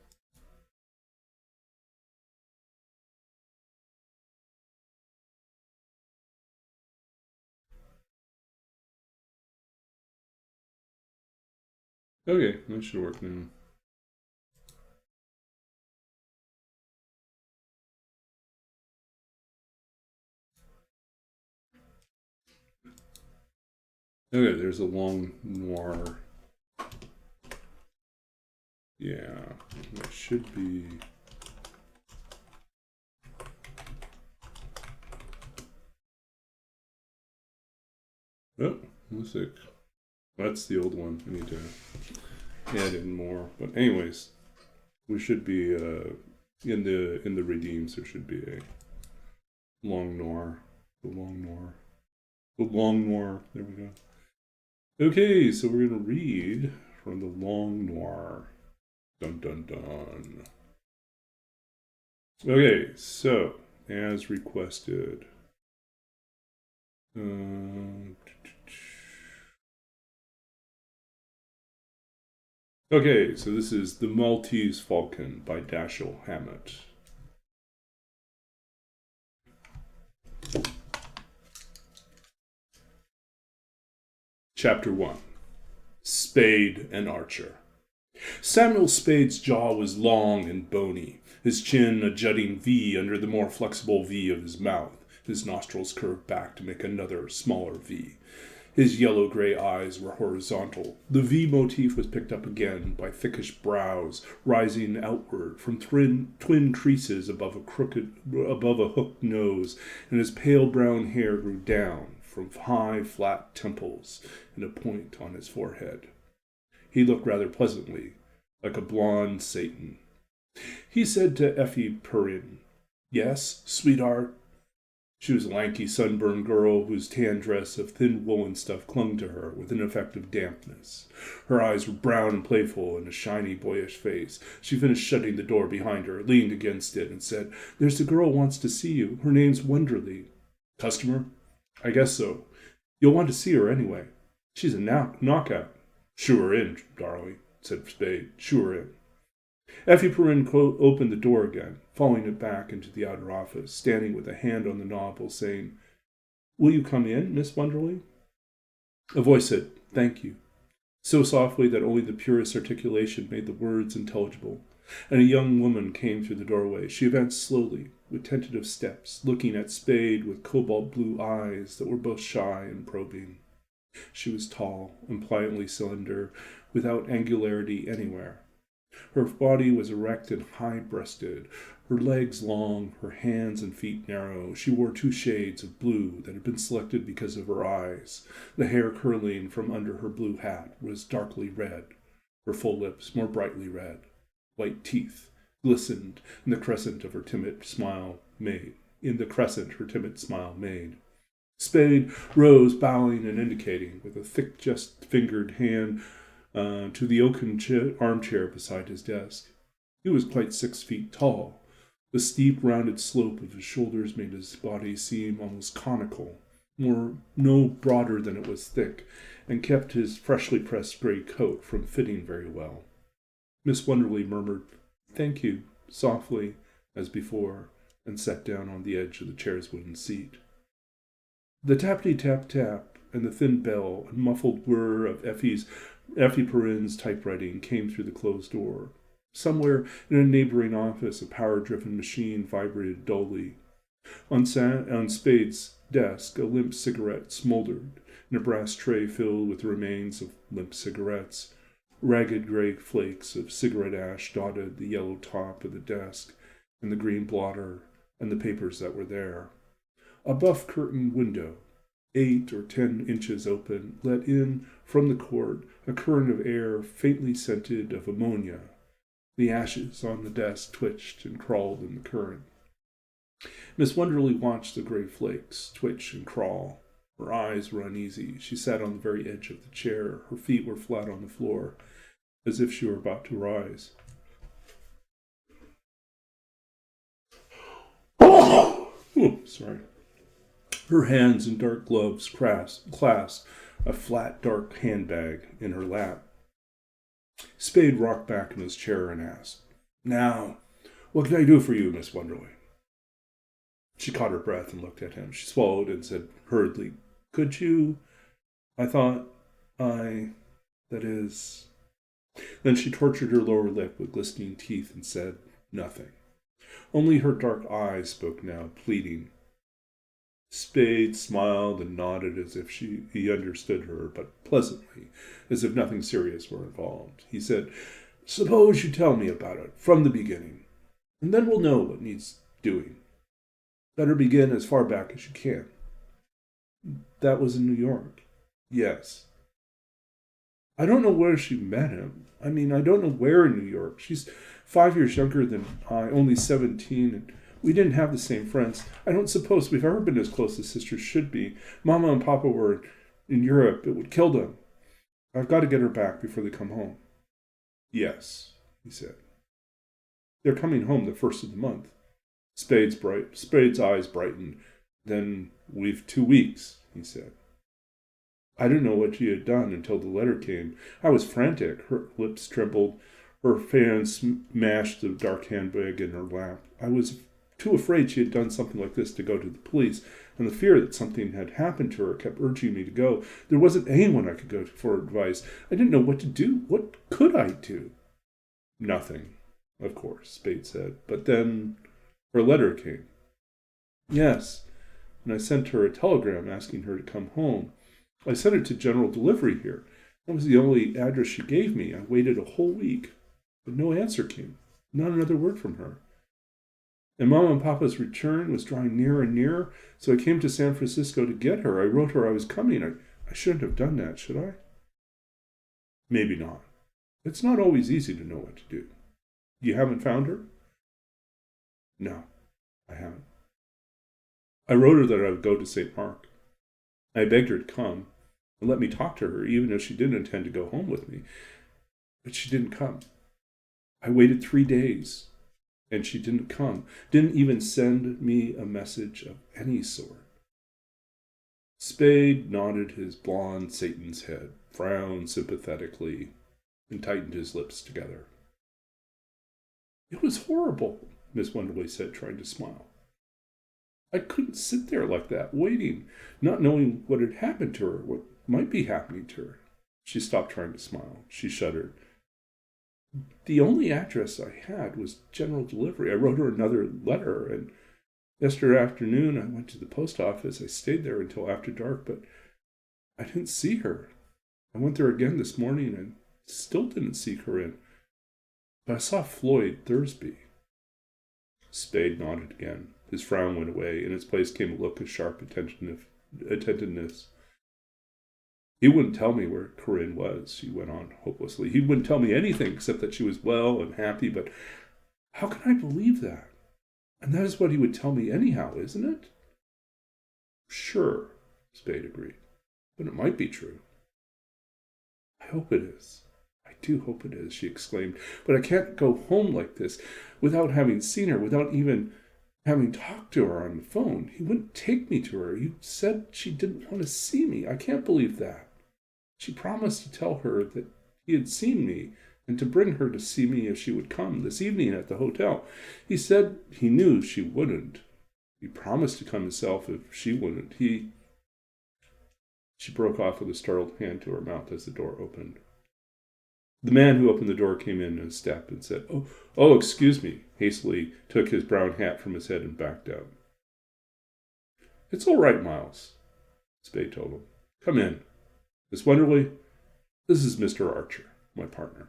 Okay, that should work now. Okay, there's a long noir. Yeah, that should be. Oh, looks like that's the old one. I need to add in more. But anyways, we should be in the redeems. There should be a long noir. The long noir. The long noir. There we go. Okay, so we're gonna read from the long noir. Dun dun dun. Okay, so as requested. Okay, so this is The Maltese Falcon by Dashiell Hammett. Chapter 1. Spade and Archer. Samuel Spade's jaw was long and bony, his chin a jutting V under the more flexible V of his mouth. His nostrils curved back to make another, smaller V. His yellow-gray eyes were horizontal. The V motif was picked up again by thickish brows rising outward from twin creases above a hooked nose, and his pale brown hair grew down from high, flat temples and a point on his forehead. He looked rather pleasantly, like a blonde Satan. He said to Effie Perrin, "Yes, sweetheart?" She was a lanky, sunburned girl whose tan dress of thin woolen stuff clung to her with an effect of dampness. Her eyes were brown and playful in a shiny, boyish face. She finished shutting the door behind her, leaned against it, and said, "There's a girl wants to see you. Her name's Wenderly." "Customer?" "I guess so. You'll want to see her anyway. She's a knockout." "Shoo her in, darling," said Spade. "Shoo her in." Effie Perrin opened the door again, falling it back into the outer office, standing with a hand on the knob while saying, "Will you come in, Miss Wonderly?" A voice said, "Thank you," so softly that only the purest articulation made the words intelligible, and a young woman came through the doorway. She advanced slowly, with tentative steps, looking at Spade with cobalt-blue eyes that were both shy and probing. She was tall and pliantly slender, without angularity anywhere. Her body was erect and high-breasted, her legs long, her hands and feet narrow. She wore 2 shades of blue that had been selected because of her eyes. The hair curling from under her blue hat was darkly red, her full lips more brightly red. White teeth glistened in the crescent her timid smile made. Spade rose, bowing and indicating, with a thick, just-fingered hand, to the oaken armchair beside his desk. He was quite 6 feet tall. The steep, rounded slope of his shoulders made his body seem almost conical, no broader than it was thick, and kept his freshly pressed gray coat from fitting very well. Miss Wonderly murmured, "Thank you," softly, as before, and sat down on the edge of the chair's wooden seat. The tappity-tap-tap and the thin bell and muffled whir of Effie Perrin's typewriting came through the closed door. Somewhere in a neighboring office, a power-driven machine vibrated dully. On Spade's desk, a limp cigarette smoldered in a brass tray filled with the remains of limp cigarettes. Ragged gray flakes of cigarette ash dotted the yellow top of the desk and the green blotter and the papers that were there. A buff-curtained window, 8 or 10 inches open, let in from the court a current of air faintly scented of ammonia. The ashes on the desk twitched and crawled in the current. Miss Wonderly watched the gray flakes twitch and crawl. Her eyes were uneasy. She sat on the very edge of the chair. Her feet were flat on the floor, as if she were about to rise. Sorry. Her hands in dark gloves clasped a flat, dark handbag in her lap. Spade rocked back in his chair and asked, "Now, what can I do for you, Miss Wonderly?" She caught her breath and looked at him. She swallowed and said hurriedly, "Could you? I thought that is..." Then she tortured her lower lip with glistening teeth and said nothing. Only her dark eyes spoke now, pleading. Spade smiled and nodded as if he understood her, but pleasantly, as if nothing serious were involved. He said, "Suppose you tell me about it from the beginning, and then we'll know what needs doing. Better begin as far back as you can." "That was in New York." "Yes." "I don't know where she met him. I don't know where in New York. She's 5 years younger than I, only 17, and we didn't have the same friends. I don't suppose we've ever been as close as sisters should be. Mama and Papa were in Europe. It would kill them. I've got to get her back before they come home." "Yes," he said. "They're coming home the 1st of the month." Spade's eyes brightened. "Then we've 2 weeks," he said. I didn't know what she had done until the letter came. I was frantic. Her lips trembled. Her fan smashed the dark handbag in her lap. I was too afraid she had done something like this to go to the police, and the fear that something had happened to her kept urging me to go. There wasn't anyone I could go to for advice. I didn't know what to do. What could I do? "Nothing, of course," Spade said. "But then her letter came." "Yes, and I sent her a telegram asking her to come home. I sent it to general delivery here. That was the only address she gave me. I waited a whole week, but no answer came. Not another word from her. And Mama and Papa's return was drawing nearer and nearer, so I came to San Francisco to get her. I wrote her I was coming. I shouldn't have done that, should I?" "Maybe not. It's not always easy to know what to do. You haven't found her?" "No, I haven't. I wrote her that I would go to St. Mark. I begged her to come and let me talk to her, even if she didn't intend to go home with me. But she didn't come. I waited 3 days, and she didn't come. Didn't even send me a message of any sort." Spade nodded his blonde Satan's head, frowned sympathetically, and tightened his lips together. "It was horrible," Miss Wonderly said, trying to smile. "I couldn't sit there like that, waiting, not knowing what had happened to her, what might be happening to her." She stopped trying to smile. She shuddered. "The only address I had was general delivery. I wrote her another letter, and yesterday afternoon I went to the post office. I stayed there until after dark, but I didn't see her. I went there again this morning and still didn't see her in. But I saw Floyd Thursby." Spade nodded again. His frown went away. In its place came a look of sharp attentiveness. "He wouldn't tell me where Corinne was," she went on hopelessly. "He wouldn't tell me anything except that she was well and happy, but how can I believe that? And that is what he would tell me anyhow, isn't it?" "Sure," Spade agreed. "But it might be true." "I hope it is. I do hope it is," she exclaimed. "But I can't go home like this without having seen her, without even having talked to her on the phone. He wouldn't take me to her. You said she didn't want to see me. I can't believe that. She promised to tell her that he had seen me and to bring her to see me if she would come this evening at the hotel. He said he knew she wouldn't. He promised to come himself if she wouldn't. She broke off with a startled hand to her mouth as the door opened. The man who opened the door came in a step and said, Oh, excuse me," hastily took his brown hat from his head and backed out. "It's all right, Miles," Spade told him. "Come in. Miss Wonderly, this is Mr. Archer, my partner."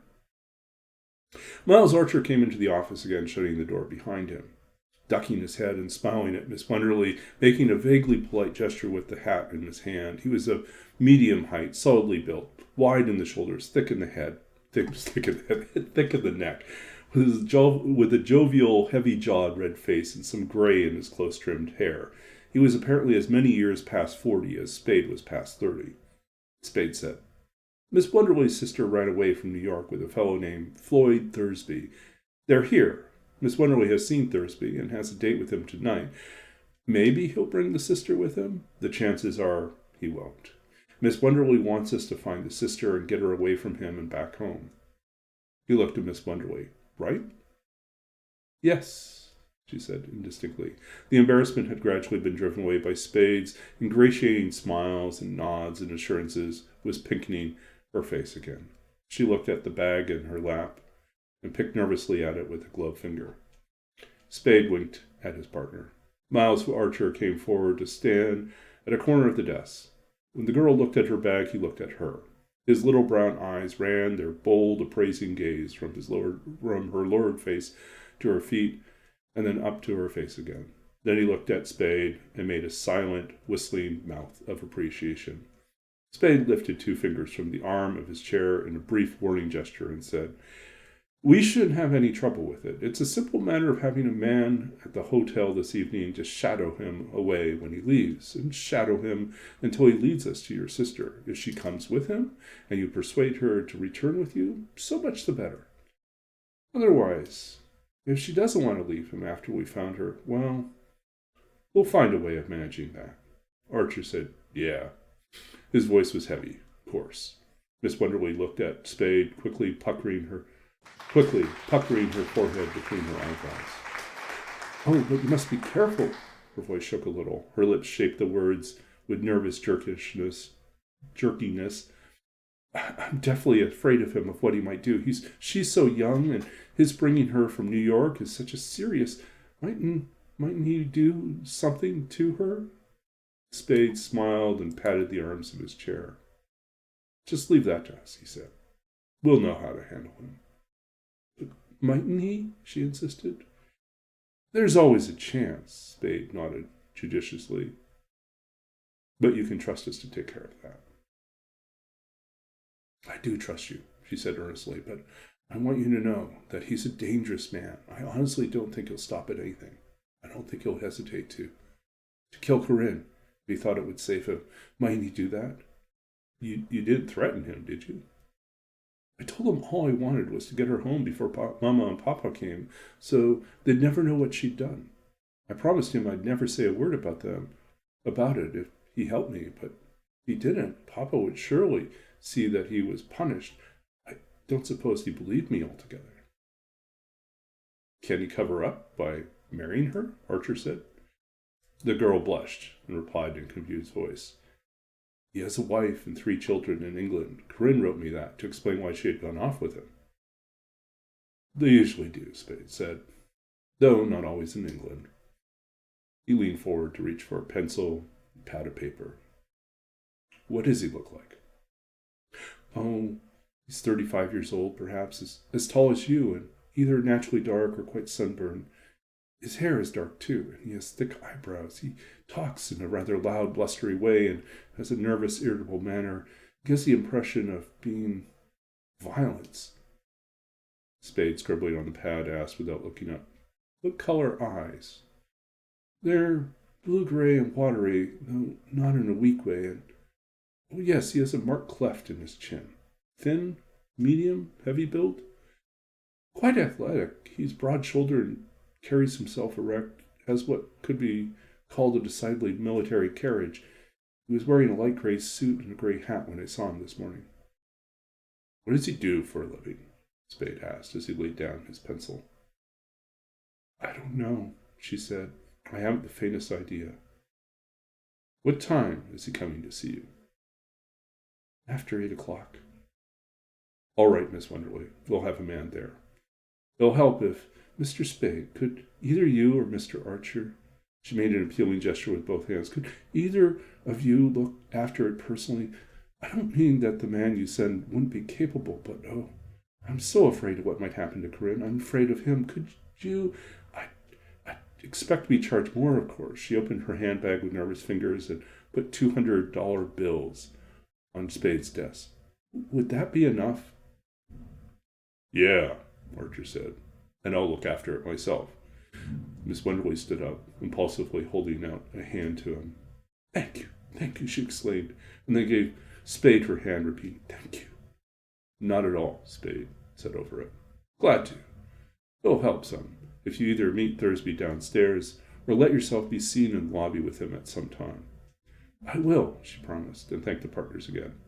Miles Archer came into the office again, shutting the door behind him, ducking his head and smiling at Miss Wonderly, making a vaguely polite gesture with the hat in his hand. He was of medium height, solidly built, wide in the shoulders, thick in the head, thick in the neck, with a jovial, heavy-jawed red face and some gray in his close-trimmed hair. He was apparently as many years past 40 as Spade was past 30. Spade said, "Miss Wonderly's sister ran away from New York with a fellow named Floyd Thursby. They're here. Miss Wonderly has seen Thursby and has a date with him tonight. Maybe he'll bring the sister with him. The chances are he won't. Miss Wonderly wants us to find the sister and get her away from him and back home." He looked at Miss Wonderly. Right? Yes, she said indistinctly. The embarrassment had gradually been driven away by Spade's ingratiating smiles and nods and assurances was pinkening her face again. She looked at the bag in her lap and picked nervously at it with a gloved finger. Spade winked at his partner. Miles Archer came forward to stand at a corner of the desk. When the girl looked at her bag, he looked at her. His little brown eyes ran their bold, appraising gaze from her lowered face to her feet, and then up to her face again. Then he looked at Spade and made a silent, whistling mouth of appreciation. Spade lifted 2 fingers from the arm of his chair in a brief warning gesture and said, "We shouldn't have any trouble with it. It's a simple matter of having a man at the hotel this evening just shadow him away when he leaves, and shadow him until he leads us to your sister. If she comes with him, and you persuade her to return with you, so much the better. Otherwise, if she doesn't want to leave him after we found her, well, we'll find a way of managing that." Archer said, "Yeah." His voice was heavy, coarse. Miss Wonderly looked at Spade, quickly puckering her forehead between her eyebrows. "Oh, but you must be careful." Her voice shook a little. Her lips shaped the words with nervous jerkiness. "I'm deathly afraid of him, of what he might do. She's so young, and his bringing her from New York is such a serious... Mightn't he do something to her?" Spade smiled and patted the arms of his chair. "Just leave that to us," he said. "We'll know how to handle him." "But mightn't he?" she insisted. "There's always a chance," Spade nodded judiciously. "But you can trust us to take care of that." "I do trust you," she said earnestly, "but I want you to know that he's a dangerous man. I honestly don't think he'll stop at anything. I don't think he'll hesitate to kill Corinne if he thought it would save him. Mightn't he do that?" You didn't threaten him, did you?" "I told him all I wanted was to get her home before Mama and Papa came, so they'd never know what she'd done. I promised him I'd never say a word about it if he helped me, but he didn't. Papa would surely see that he was punished. I don't suppose he believed me altogether." "Can he cover up by marrying her?" Archer said. The girl blushed and replied in a confused voice, "He has a wife and 3 children in England. Corinne wrote me that to explain why she had gone off with him." "They usually do," Spade said, "though not always in England." He leaned forward to reach for a pencil and pad of paper. "What does he look like?" "Oh, he's 35 years old, perhaps, as tall as you, and either naturally dark or quite sunburned. His hair is dark, too, and he has thick eyebrows. He talks in a rather loud, blustery way and has a nervous, irritable manner. It gives the impression of being violence." Spade, scribbling on the pad, asked without looking up, "What color eyes?" "They're blue-gray and watery, though not in a weak way, and oh yes, he has a marked cleft in his chin. Thin, medium, heavy build. Quite athletic. He's broad-shouldered and carries himself erect, has what could be called a decidedly military carriage. He was wearing a light gray suit and a gray hat when I saw him this morning." "What does he do for a living?" Spade asked as he laid down his pencil. "I don't know," she said. "I haven't the faintest idea." "What time is he coming to see you?" "After 8 o'clock." "All right, Miss Wonderly. We'll have a man there. It'll help if Mr. Spade, could either you or Mr. Archer," she made an appealing gesture with both hands, "could either of you look after it personally? I don't mean that the man you send wouldn't be capable, but oh, I'm so afraid of what might happen to Corinne. I'm afraid of him. Could you... I expect to be charged more, of course." She opened her handbag with nervous fingers and put $200 bills on Spade's desk. "Would that be enough?" "Yeah," Archer said, "and I'll look after it myself." Miss Wonderly stood up, impulsively holding out a hand to him. Thank you," she exclaimed, and then gave Spade her hand, repeating, "Thank you." "Not at all," Spade said over it. "Glad to. It'll help some, if you either meet Thursby downstairs or let yourself be seen in the lobby with him at some time." "I will," she promised, and thanked the partners again.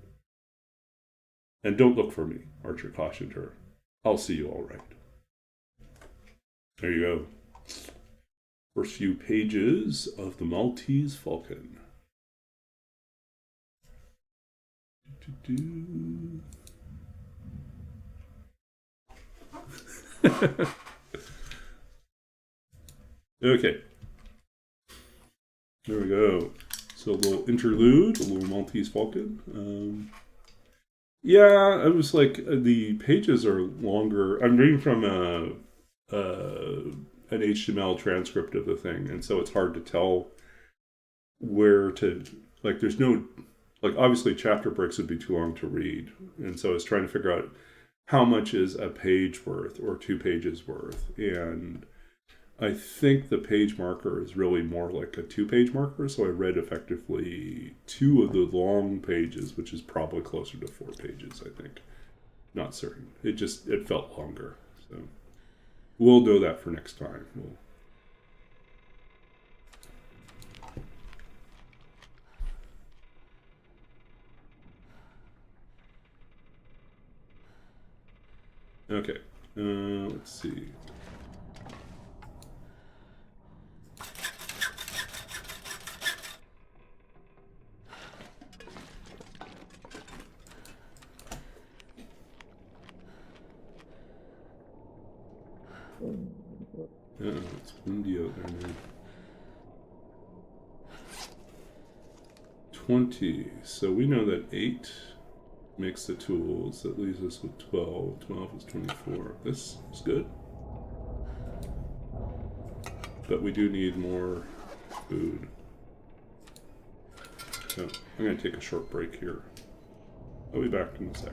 "And don't look for me," Archer cautioned her. I'll see you all right. There you go. First few pages of the Maltese Falcon. Okay. There we go. So a little interlude, a little Maltese Falcon. Yeah, I was like, the pages are longer. I'm reading from an HTML transcript of the thing, and so it's hard to tell where to, like, there's no, like, obviously chapter breaks would be too long to read, and so I was trying to figure out how much is a page worth or 2 pages worth, and I think the page marker is really more like a 2-page marker, so I read effectively 2 of the long pages, which is probably closer to 4 pages, I think. Not certain. It felt longer, so we'll know that for next time. Okay, let's see. It's windy out there now. 20. So we know that 8 makes the tools. That leaves us with 12. 12 is 24. This is good. But we do need more food. So I'm going to take a short break here. I'll be back in a sec.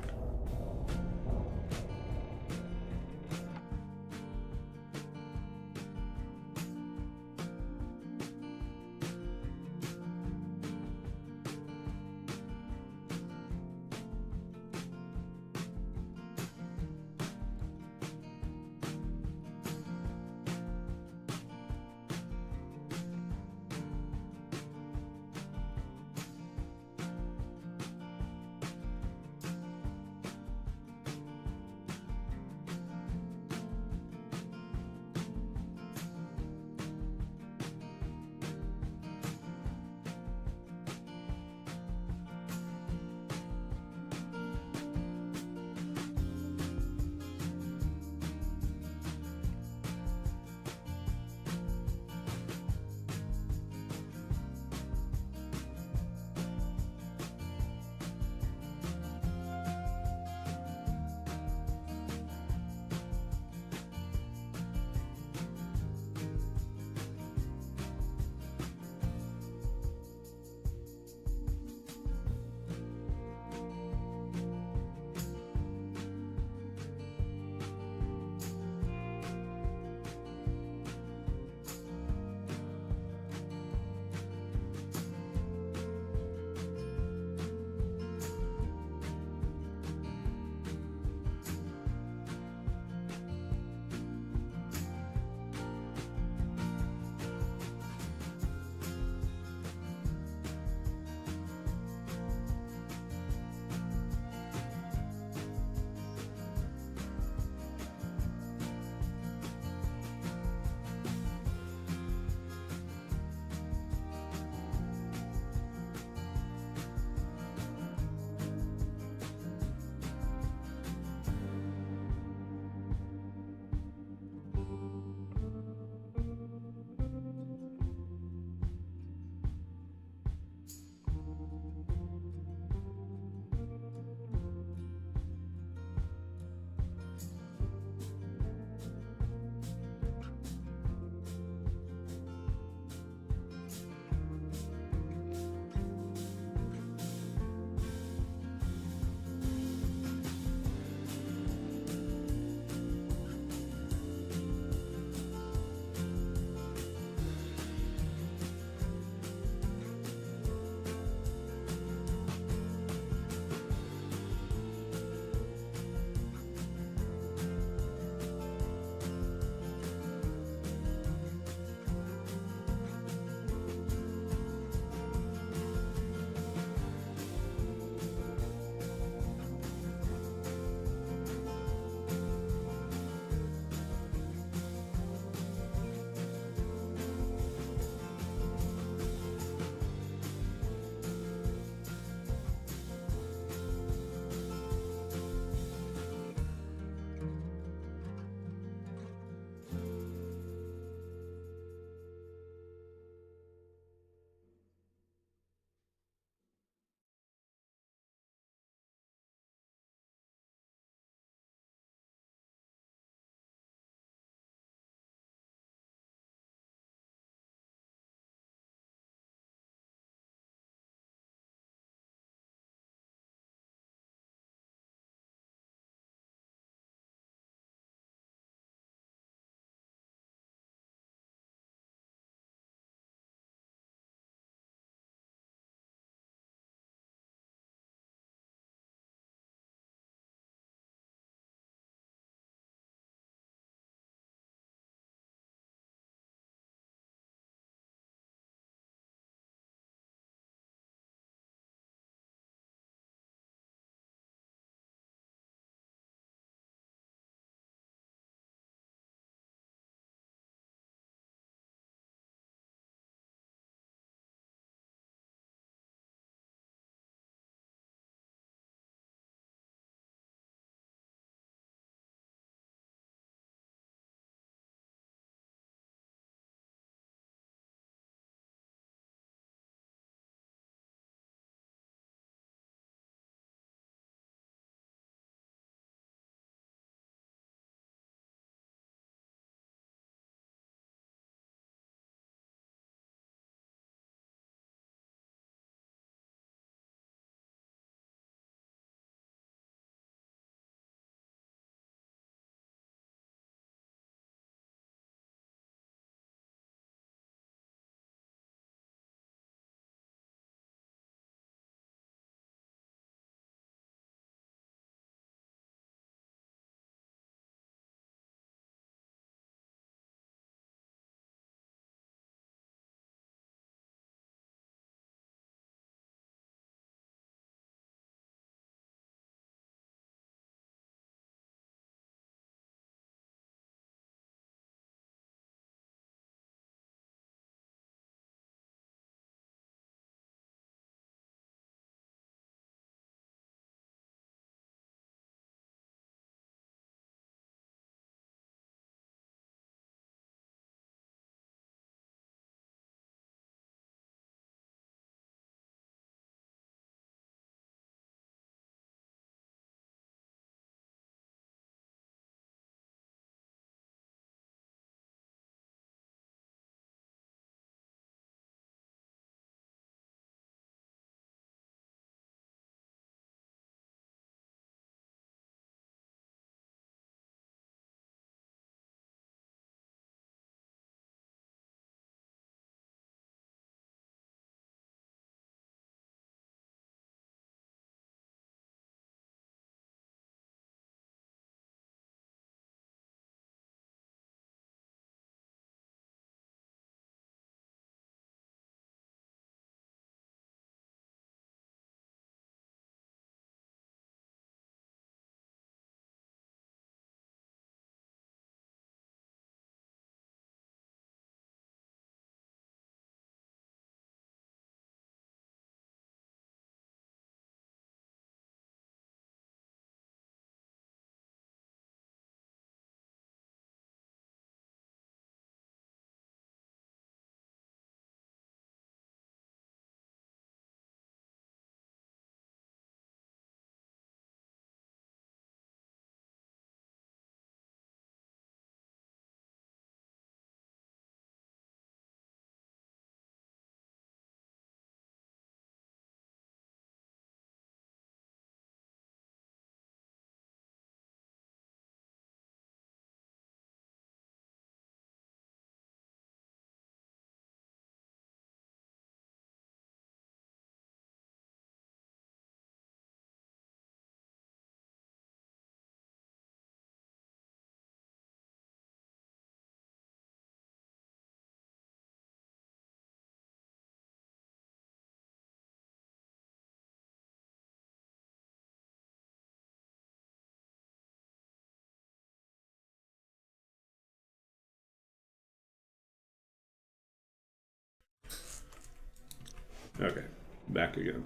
Okay, back again.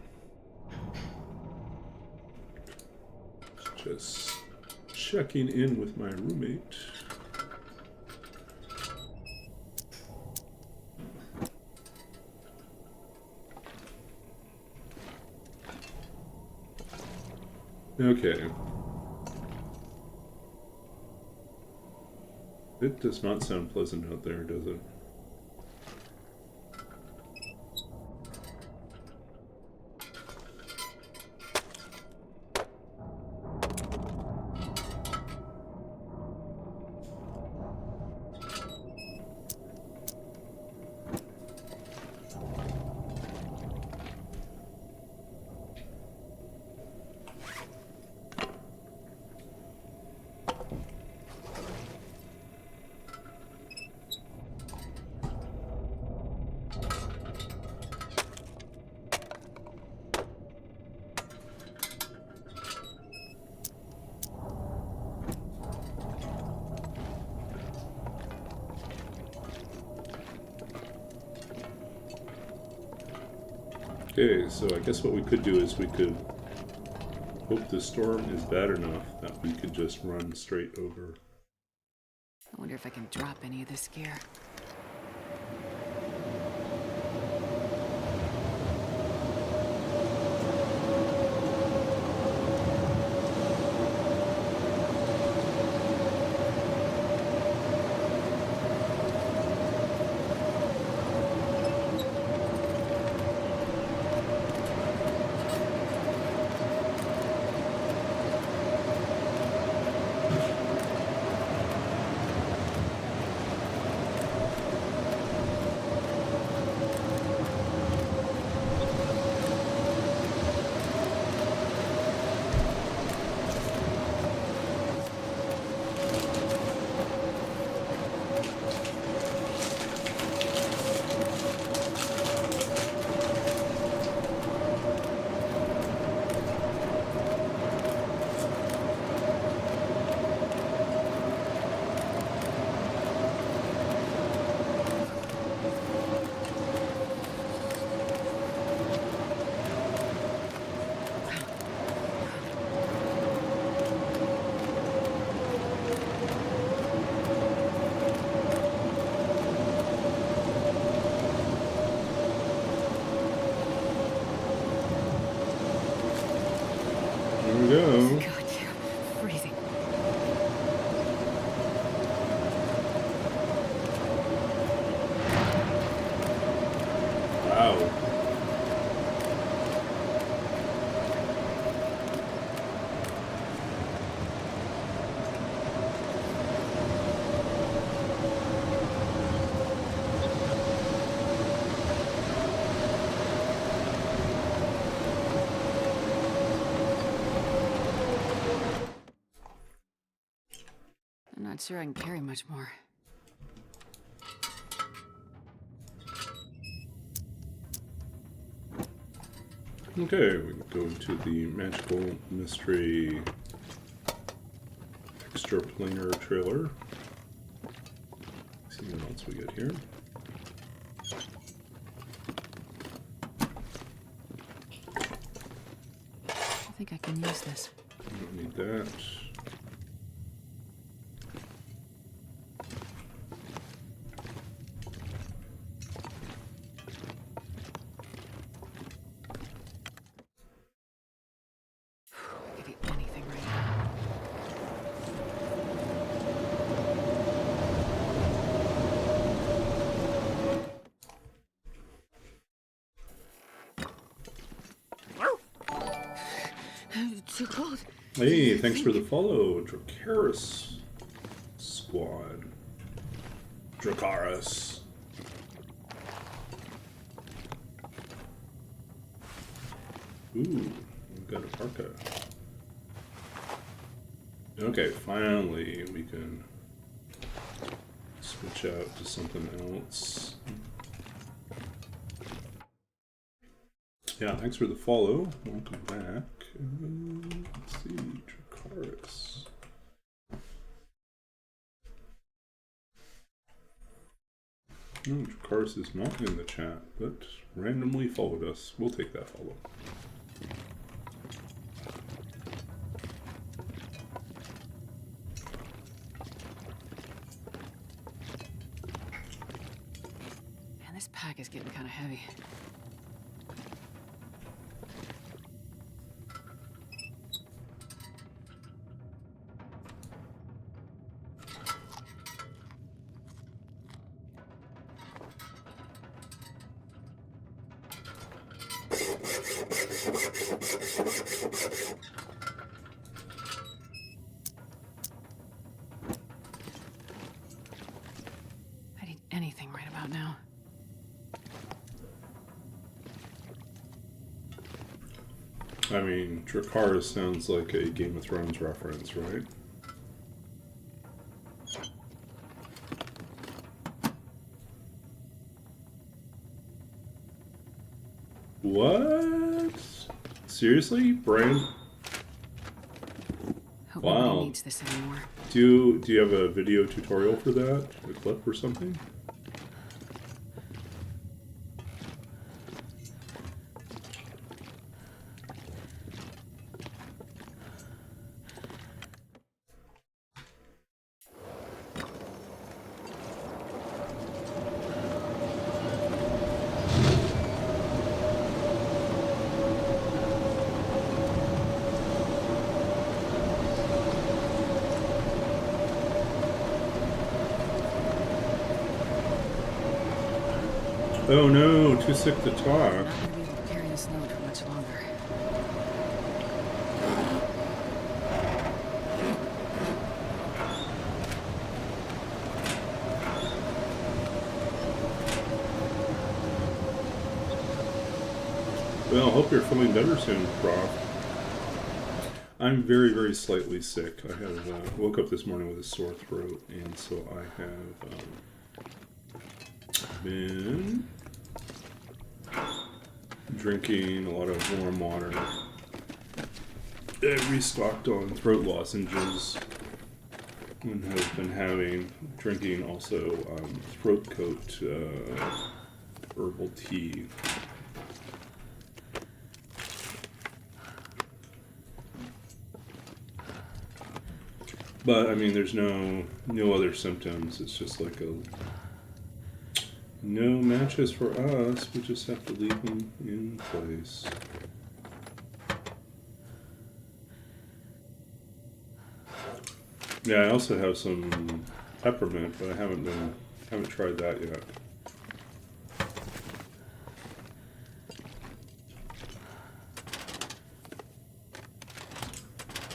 Just checking in with my roommate. Okay. It does not sound pleasant out there, does it? Okay, so I guess what we could do is we could hope the storm is bad enough that we could just run straight over. I wonder if I can drop any of this gear. There we go. God, you're freezing. Wow. I'm not sure I can carry much more. Okay, we can go into the magical mystery extraplanar trailer. See what else we get here. I think I can use this. We don't need that. I could eat anything right now. It's too cold. Hey, thanks for the follow, Dracaris Squad. Dracaris. Ooh, we've got a parka. Okay, finally we can switch out to something else. Yeah, thanks for the follow. Welcome back. Let's see, Dracaris. No, Cars is not in the chat, but randomly followed us. We'll take that follow. Man, this pack is getting kind of heavy. I'd eat anything right about now. I mean, Dracarys sounds like a Game of Thrones reference, right? What? Seriously? Brand? Hope Wow. nobody needs this anymore. Do you have a video tutorial for that? A clip or something? Oh no, too sick to talk. I'm not gonna be able to carry this load for much longer. Well, hope you're feeling better soon, Prof. I'm very, very slightly sick. I have woke up this morning with a sore throat, and so I have been drinking a lot of warm water. I restocked on throat lozenges, and have been drinking also throat coat herbal tea. But I mean, there's no other symptoms. It's just like no matches for us. We just have to leave them in place. Yeah, I also have some peppermint, but I haven't tried that yet.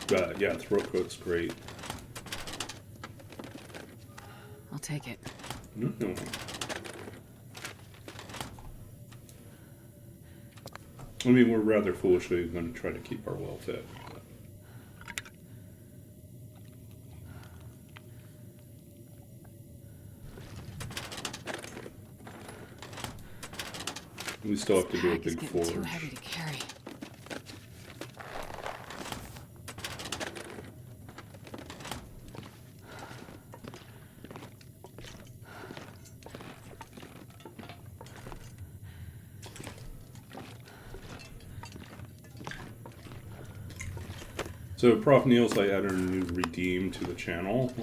But yeah, throat coat's great. I'll take it. No. I mean, we're rather foolishly going to try to keep our well fed. We still have to do a Pack is big getting too forge. heavy to carry. So, Prof. Niels, I added a new redeem to the channel.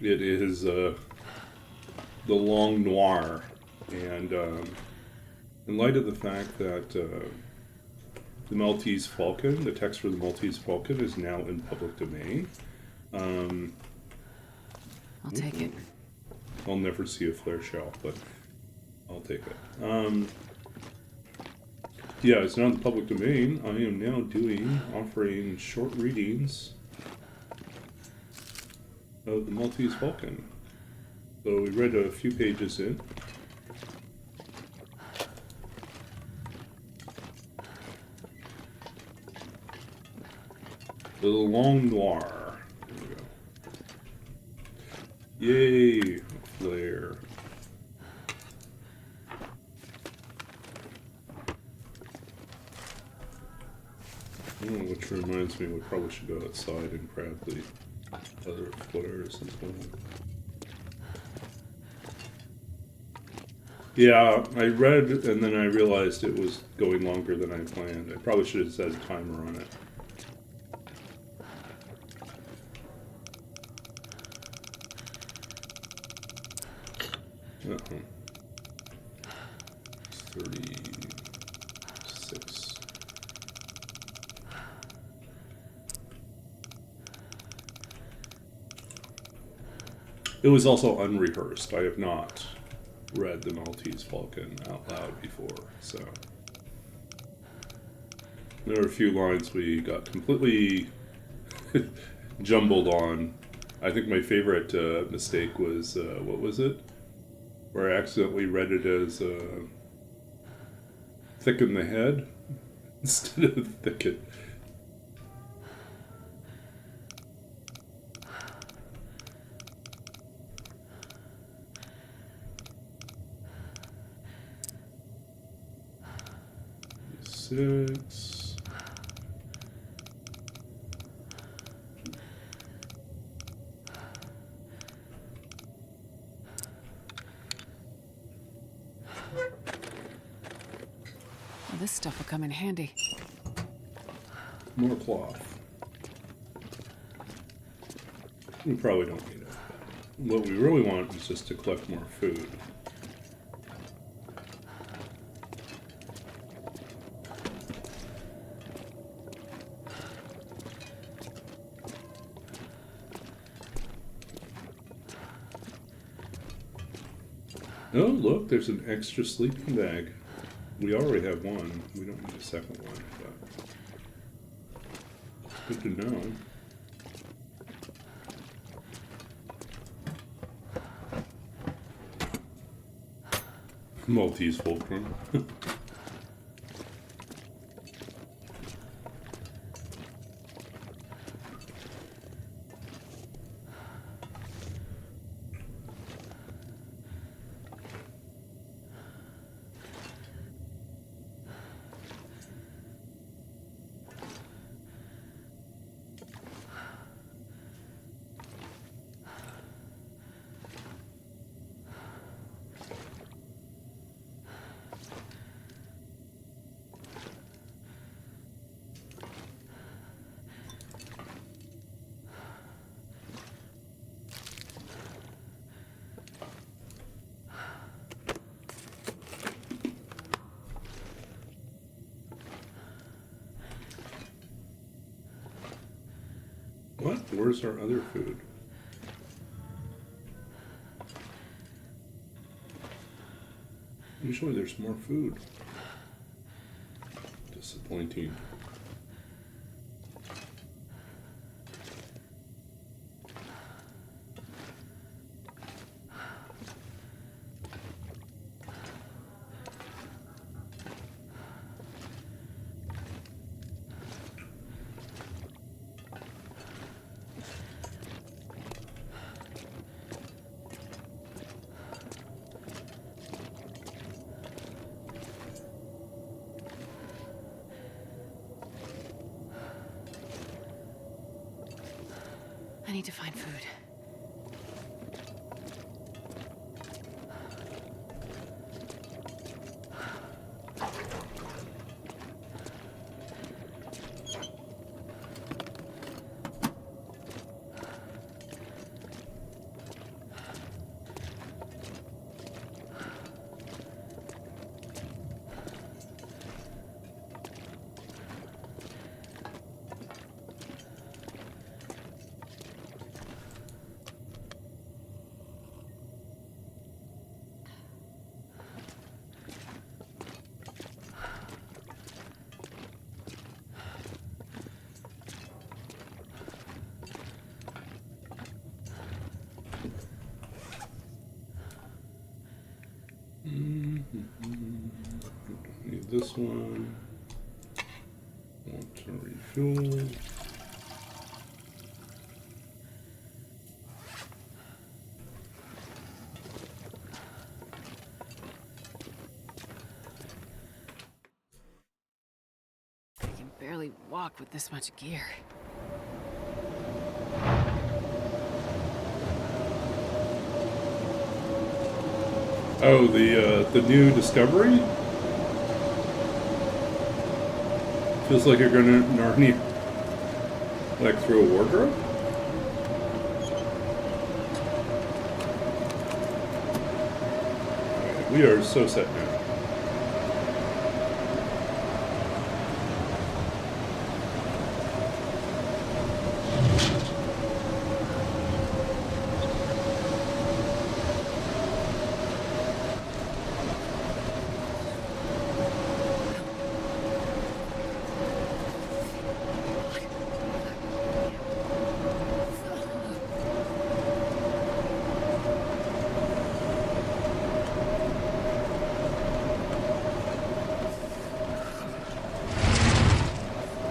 It is the Long Noir, and in light of the fact that the Maltese Falcon, the text for the Maltese Falcon, is now in public domain. I'll take it. I'll never see a flare shell, but I'll take it. Yeah, it's now in the public domain. I am now offering short readings of the Maltese Falcon. So we read a few pages in. The Long Noir. There we go. Yay, flare. Oh, which reminds me, we probably should go outside and grab the other flares as well. Yeah, I read and then I realized it was going longer than I planned. I probably should have set a timer on it. Uh-huh. 36. It was also unrehearsed. I have not read the Maltese Falcon out loud before, so there were a few lines we got completely jumbled on. I think my favorite mistake was what was it? Where I accidentally read it as thicken the head instead of thicken. Six. Well, this stuff will come in handy. More cloth. We probably don't need it. What we really want is just to collect more food. Oh, look, there's an extra sleeping bag. We already have one. We don't need a second one, but it's good to know. Maltese fulcrum. What? Where's our other food? Usually there's more food. Disappointing. I need to find food. Need this one. Want to refuel. I can barely walk with this much gear. Oh, the new discovery? Feels like you're gonna Narnia, like through a wardrobe? Alright, we are so set now.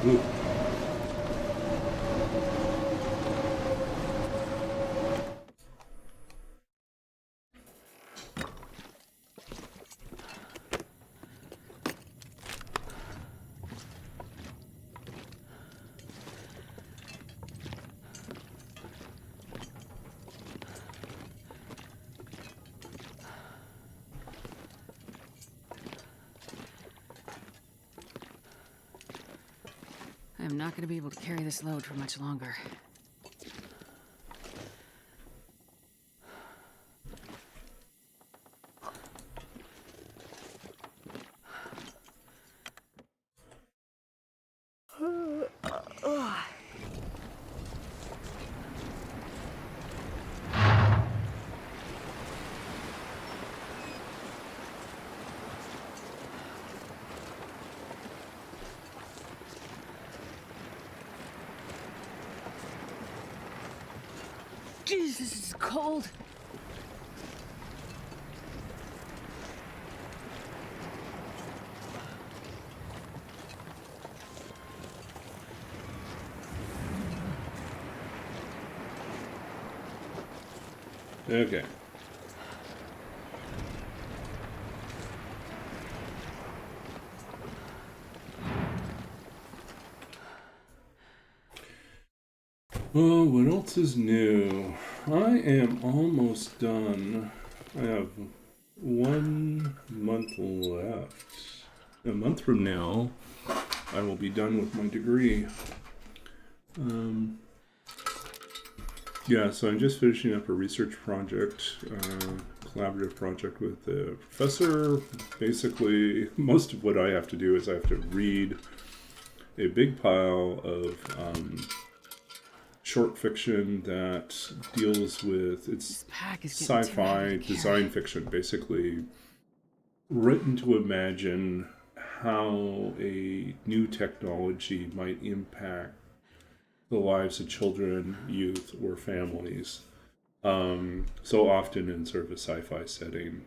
Ooh. I'm not gonna be able to carry this load for much longer. Jeez, this is cold. Okay. Well, what else is new? I am almost done. I have 1 month left. A month from now, I will be done with my degree. Yeah, so I'm just finishing up a research project, collaborative project with the professor. Basically, most of what I have to do is I have to read a big pile of short fiction that deals with This pack is getting too sci-fi heavy to design carry. fiction, basically written to imagine how a new technology might impact the lives of children, youth, or families. So often in sort of a sci-fi setting,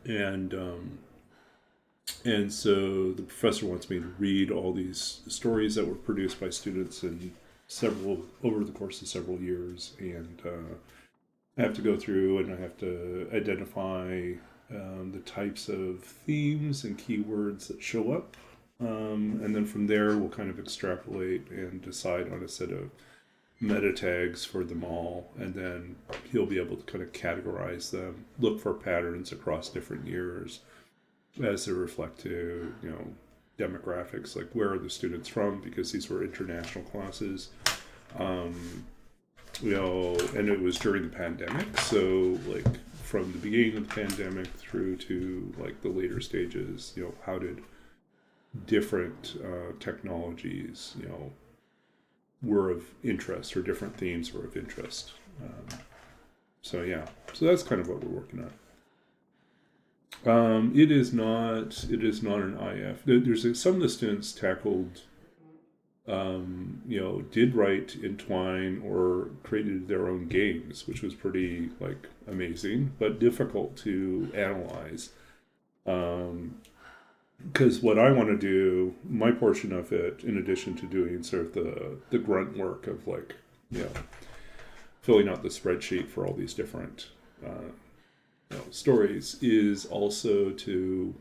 and so the professor wants me to read all these stories that were produced by students in several over the course of several years, and I have to go through and I have to identify the types of themes and keywords that show up, and then from there we'll kind of extrapolate and decide on a set of meta tags for them all, and then he'll be able to kind of categorize them, look for patterns across different years as they reflect to, demographics, like where are the students from, because these were international classes. And it was during the pandemic, so like from the beginning of the pandemic through to like the later stages, how did different technologies, were of interest, or different themes were of interest. So yeah, so that's kind of what we're working on. It is not an IF. There's some of the students tackled, did write in Twine or created their own games, which was pretty like amazing, but difficult to analyze. Because what I want to do, my portion of it, in addition to doing sort of the grunt work of like, filling out the spreadsheet for all these different stories, is also to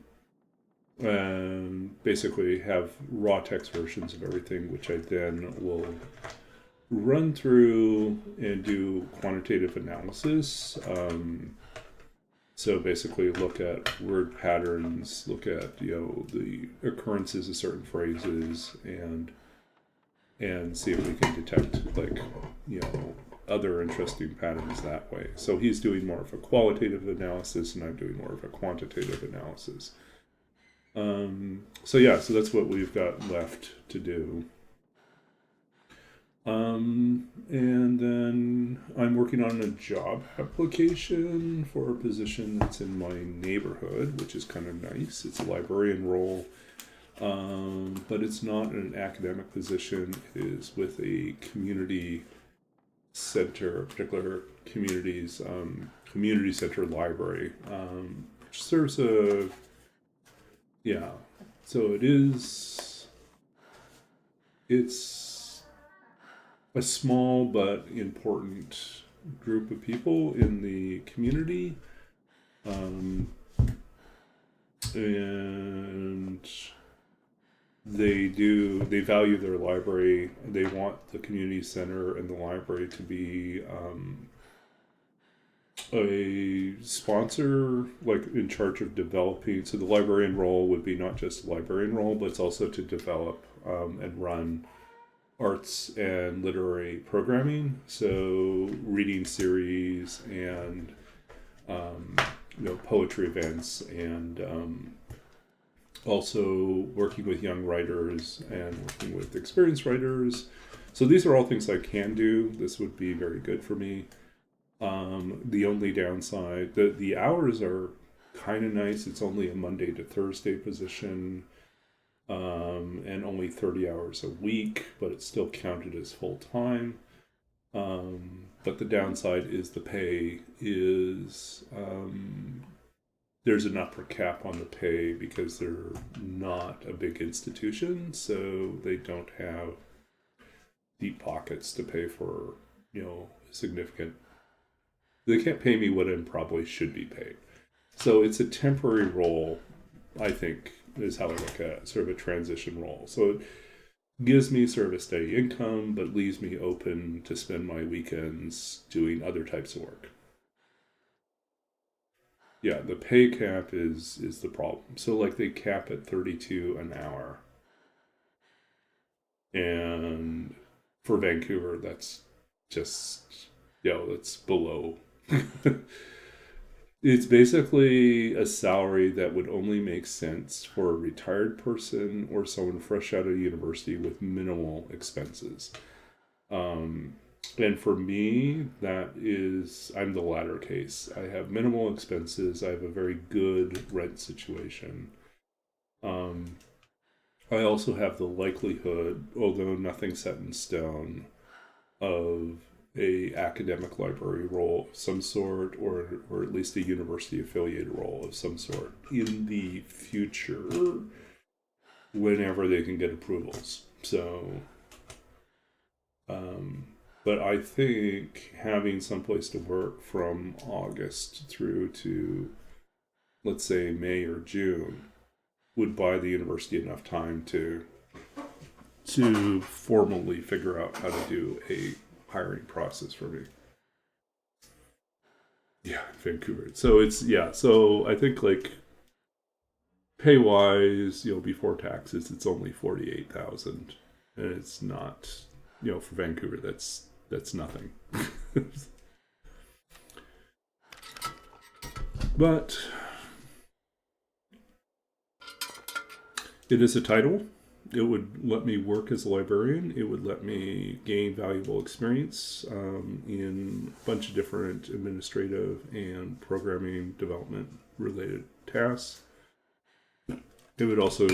basically have raw text versions of everything, which I then will run through and do quantitative analysis. So basically look at word patterns, look at, the occurrences of certain phrases, and see if we can detect, like, other interesting patterns that way. So he's doing more of a qualitative analysis, and I'm doing more of a quantitative analysis. So that's what we've got left to do. And then I'm working on a job application for a position that's in my neighborhood, which is kind of nice. It's a librarian role, but it's not an academic position. It is with a community center, a particular community's community center library, which serves a, so it's a small but important group of people in the community, and they value their library. They want the community center and the library to be a sponsor, like in charge of developing. So the librarian role would be not just a librarian role, but it's also to develop and run arts and literary programming. So reading series and poetry events, and also working with young writers and working with experienced writers. So these are all things I can do. This would be very good for me. The only downside, the hours are kind of nice. It's only a Monday to Thursday position, and only 30 hours a week, but it's still counted as full time. But the downside is the pay is, there's an upper cap on the pay because they're not a big institution, so they don't have deep pockets to pay for, significant. They can't pay me what I probably should be paid. So it's a temporary role, I think, is how I look at it, sort of a transition role. So it gives me sort of a steady income, but leaves me open to spend my weekends doing other types of work. Yeah, the pay cap is the problem. So like they cap at 32 an hour. And for Vancouver, that's just, that's below. It's basically a salary that would only make sense for a retired person or someone fresh out of university with minimal expenses. And for me, I'm the latter case. I have minimal expenses. I have a very good rent situation. I also have the likelihood, although nothing set in stone, of a academic library role of some sort, or at least a university affiliated role of some sort in the future, whenever they can get approvals. So, but I think having someplace to work from August through to, let's say, May or June would buy the university enough time to formally figure out how to do a hiring process for me. Yeah, Vancouver. So so I think, like, pay wise, before taxes, it's only 48,000, and it's not, for Vancouver, that's nothing. But it is a title. It would let me work as a librarian. It would let me gain valuable experience in a bunch of different administrative and programming development related tasks. It would also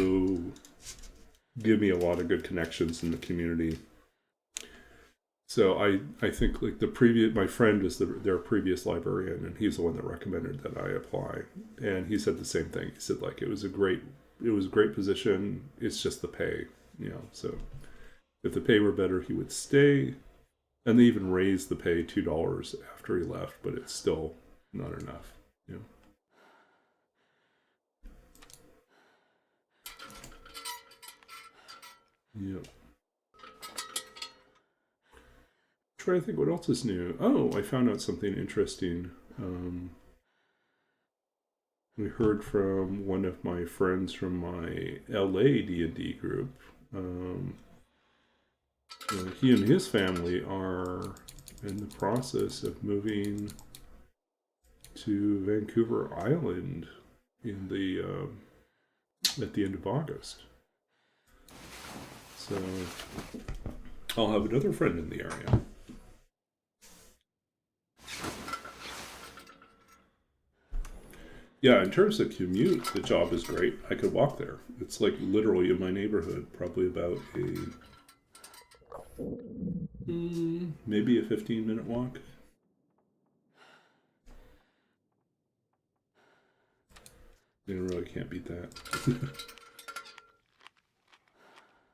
give me a lot of good connections in the community. So I think, like, my friend is their previous librarian, and he's the one that recommended that I apply. And he said the same thing. He said, like, it was a great position. It's just the pay, so if the pay were better, he would stay. And they even raised the pay $2 after he left, but it's still not enough, Yep. Try to think what else is new. Oh, I found out something interesting. We heard from one of my friends from my LA D&D group. He and his family are in the process of moving to Vancouver Island in the at the end of August. So I'll have another friend in the area. Yeah, in terms of commute, the job is great. I could walk there. It's like literally in my neighborhood, probably about maybe a 15-minute walk. You really can't beat that.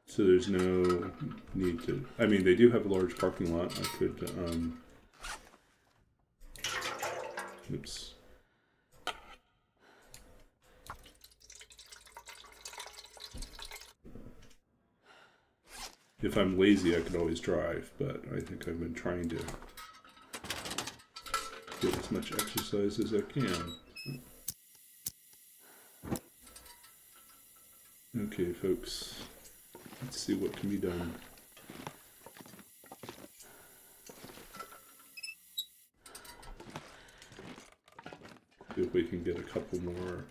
So there's no need to. I mean, they do have a large parking lot. I could. Oops. If I'm lazy, I could always drive, but I think I've been trying to get as much exercise as I can. Okay, folks. Let's see what can be done. See if we can get a couple more.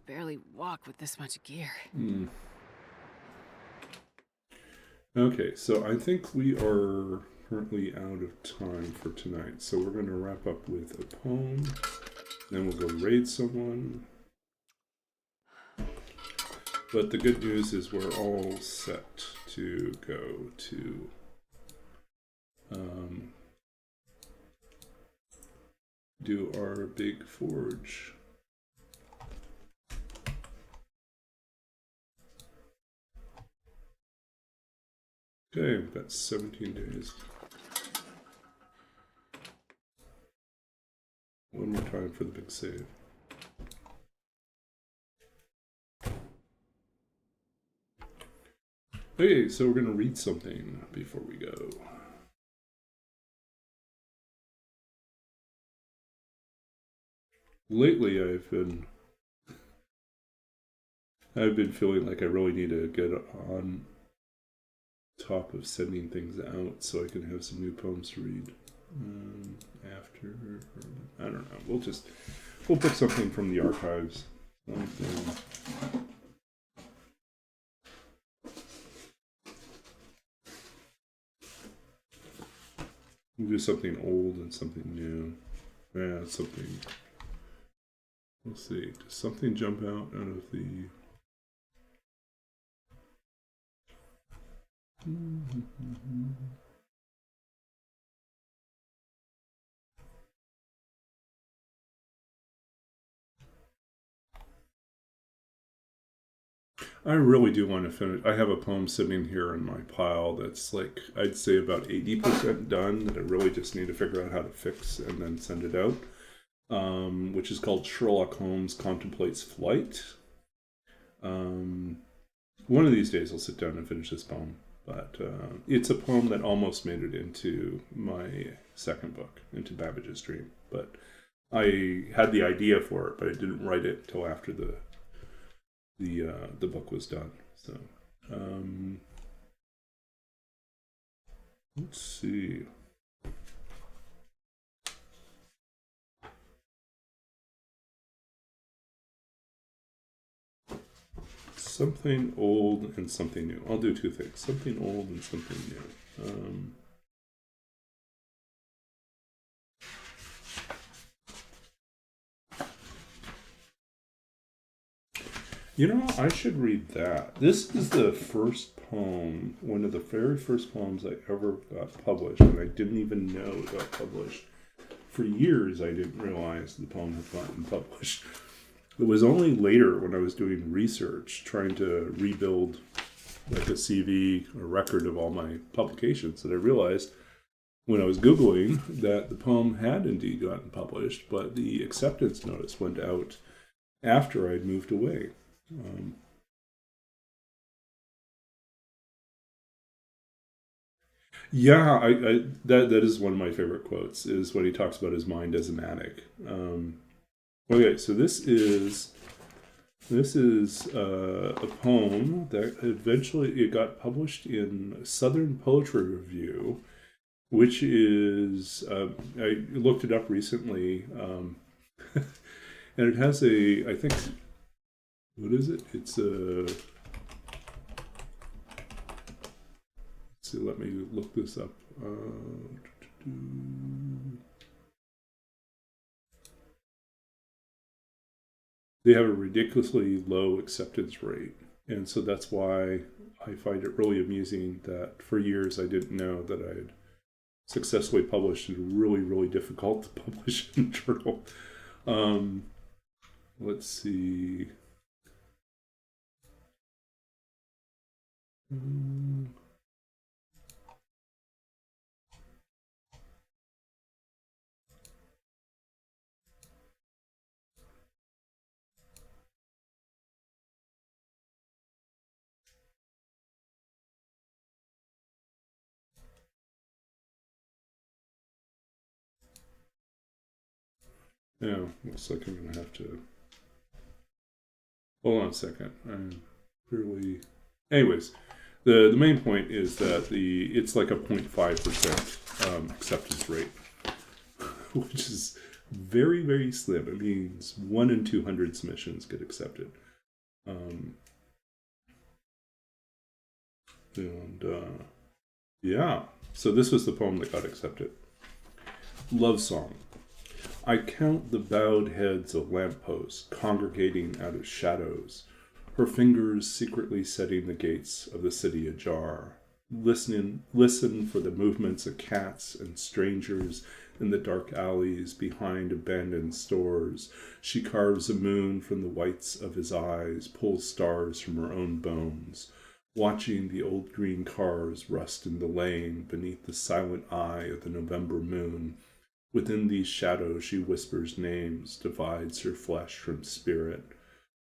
Barely walk with this much gear. Okay, so I think we are currently out of time for tonight. So we're going to wrap up with a poem. Then we'll go raid someone. But the good news is we're all set to go to do our big forge. Okay, we've got 17 days. One more time for the big save. Okay, so we're going to read something before we go. Lately, I've been feeling like I really need to get on top of sending things out so I can have some new poems to read after. I don't know. We'll put something from the archives. We'll do something old and something new. Yeah, something. We'll see. Does something jump out of the... I really do want to finish. I have a poem sitting here in my pile that's like, I'd say about 80% done that I really just need to figure out how to fix and then send it out, which is called Sherlock Holmes Contemplates Flight. One of these days I'll sit down and finish this poem. But it's a poem that almost made it into my second book, into Babbage's Dream. But I had the idea for it, but I didn't write it till after the book was done. So let's see. Something old and something new. I'll do two things. Something old and something new. You know, I should read that. This is the first poem, one of the very first poems I ever got published, and I didn't even know it got published. For years, I didn't realize the poem had gotten published. It was only later when I was doing research, trying to rebuild like a CV, a record of all my publications. And I realized when I was Googling that the poem had indeed gotten published, but the acceptance notice went out after I'd moved away. Yeah, I that is one of my favorite quotes, is when he talks about his mind as an attic. Okay, so this is a poem that eventually it got published in Southern Poetry Review, which is I looked it up recently, and it has I think, what is it? It's a. So let me look this up. They have a ridiculously low acceptance rate. And so that's why I find it really amusing that for years I didn't know that I had successfully published in a really, really difficult to publish in journal. Let's see. Yeah, looks like I'm gonna have to. Hold on a second. I'm really. Anyways, the main point is that it's like a 0.5% acceptance rate, which is very, very slim. It means 1 in 200 submissions get accepted. Yeah, so this was the poem that got accepted. Love Song. I count the bowed heads of lampposts congregating out of shadows, her fingers secretly setting the gates of the city ajar. Listen for the movements of cats and strangers in the dark alleys behind abandoned stores. She carves a moon from the whites of his eyes, pulls stars from her own bones. Watching the old green cars rust in the lane beneath the silent eye of the November moon. Within these shadows she whispers names, divides her flesh from spirit.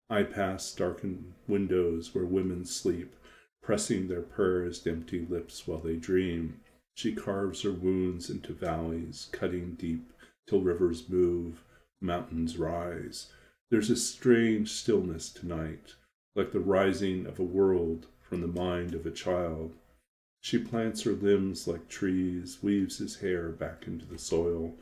I pass darkened windows where women sleep, pressing their prayers to empty lips while they dream. She carves her wounds into valleys, cutting deep till rivers move, mountains rise. There's a strange stillness tonight, like the rising of a world from the mind of a child. She plants her limbs like trees, weaves his hair back into the soil.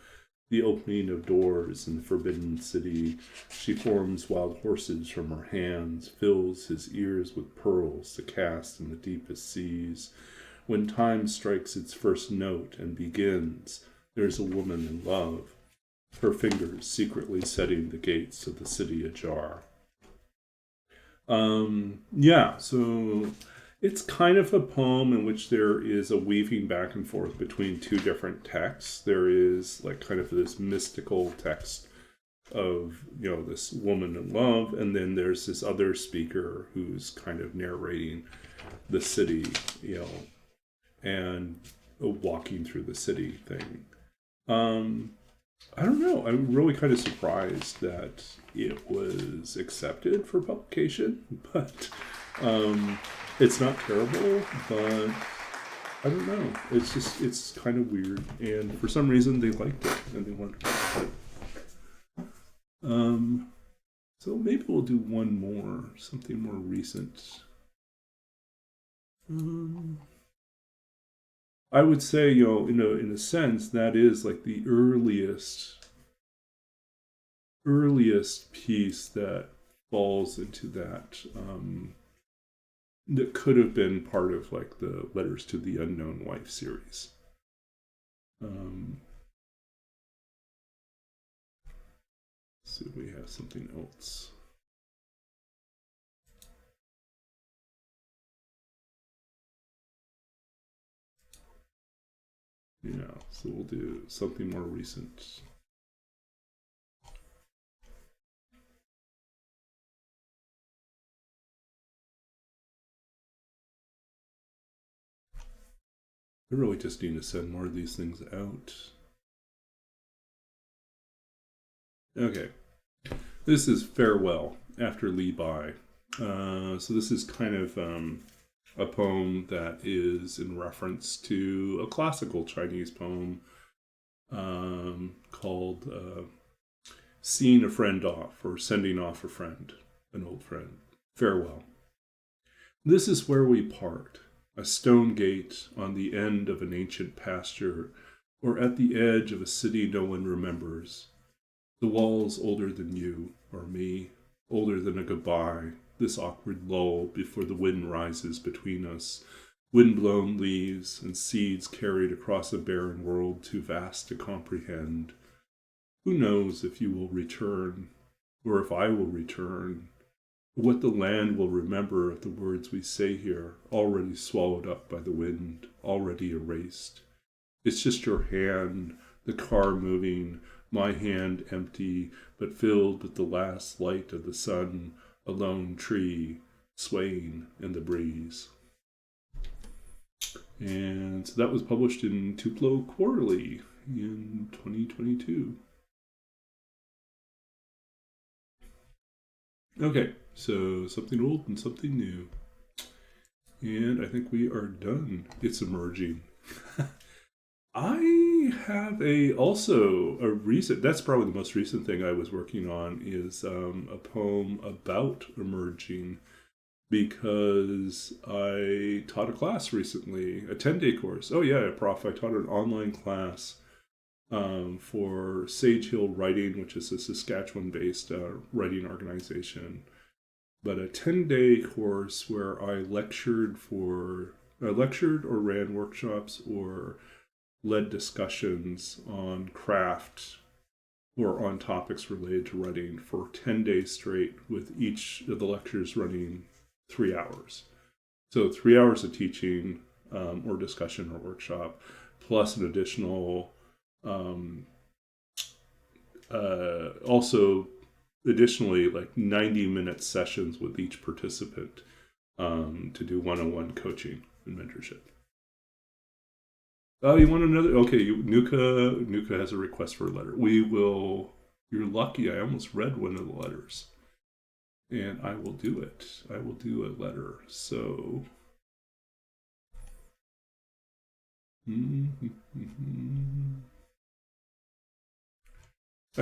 The opening of doors in the forbidden city. She forms wild horses from her hands, fills his ears with pearls to cast in the deepest seas. When time strikes its first note and begins, there is a woman in love, her fingers secretly setting the gates of the city ajar. Yeah, so it's kind of a poem in which there is a weaving back and forth between two different texts. There is like kind of this mystical text of, this woman in love, and then there's this other speaker who's kind of narrating the city, and a walking through the city thing. I don't know. I'm really kind of surprised that it was accepted for publication, but it's not terrible, but I don't know. It's kind of weird, and for some reason they liked it and they wanted to publish it. So maybe we'll do one more, something more recent. I would say, in a sense, that is like the earliest piece that falls into that. That could have been part of like the Letters to the Unknown Wife series. So we have something else. Yeah, so we'll do something more recent. I really just need to send more of these things out. Okay. This is Farewell After Li Bai. So this is kind of a poem that is in reference to a classical Chinese poem called Seeing a Friend Off, or Sending Off a Friend, an old friend. Farewell. This is where we part, a stone gate on the end of an ancient pasture, or at the edge of a city no one remembers. The walls older than you, or me, older than a goodbye, this awkward lull before the wind rises between us, wind-blown leaves and seeds carried across a barren world too vast to comprehend. Who knows if you will return, or if I will return, or what the land will remember of the words we say here, already swallowed up by the wind, already erased. It's just your hand, the car moving, my hand empty, but filled with the last light of the sun, a lone tree swaying in the breeze. And so that was published in Tupelo Quarterly in 2022. Okay, so something old and something new. And I think we are done. It's emerging. I have also a recent, that's probably the most recent thing I was working on, is a poem about emerging, because I taught a class recently, a 10-day course. Oh yeah, Prof, I taught an online class for Sage Hill Writing, which is a Saskatchewan-based writing organization. But a 10-day course where I lectured or ran workshops or led discussions on craft or on topics related to writing for 10 days straight, with each of the lectures running 3 hours. So 3 hours of teaching or discussion or workshop, plus an additional, also additionally like 90-minute sessions with each participant to do one-on-one coaching and mentorship. Oh, you want another? Okay, Nuka has a request for a letter. You're lucky, I almost read one of the letters. And I will do it. I will do a letter. So. I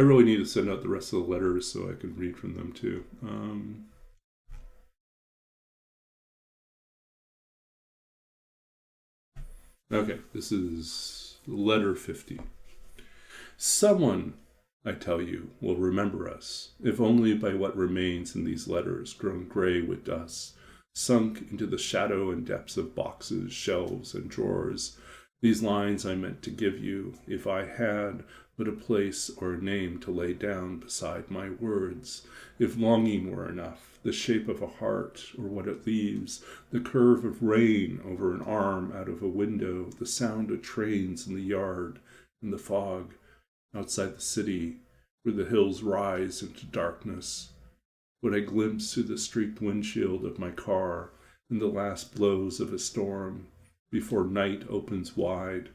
really need to send out the rest of the letters so I can read from them too. Okay, this is letter 50. Someone, I tell you, will remember us, if only by what remains in these letters grown gray with dust, sunk into the shadow and depths of boxes, shelves, and drawers. These lines I meant to give you, if I had but a place or a name to lay down beside my words, if longing were enough, the shape of a heart, or what it leaves, the curve of rain over an arm out of a window, the sound of trains in the yard, and the fog outside the city, where the hills rise into darkness. What I glimpse through the streaked windshield of my car in the last blows of a storm, before night opens wide,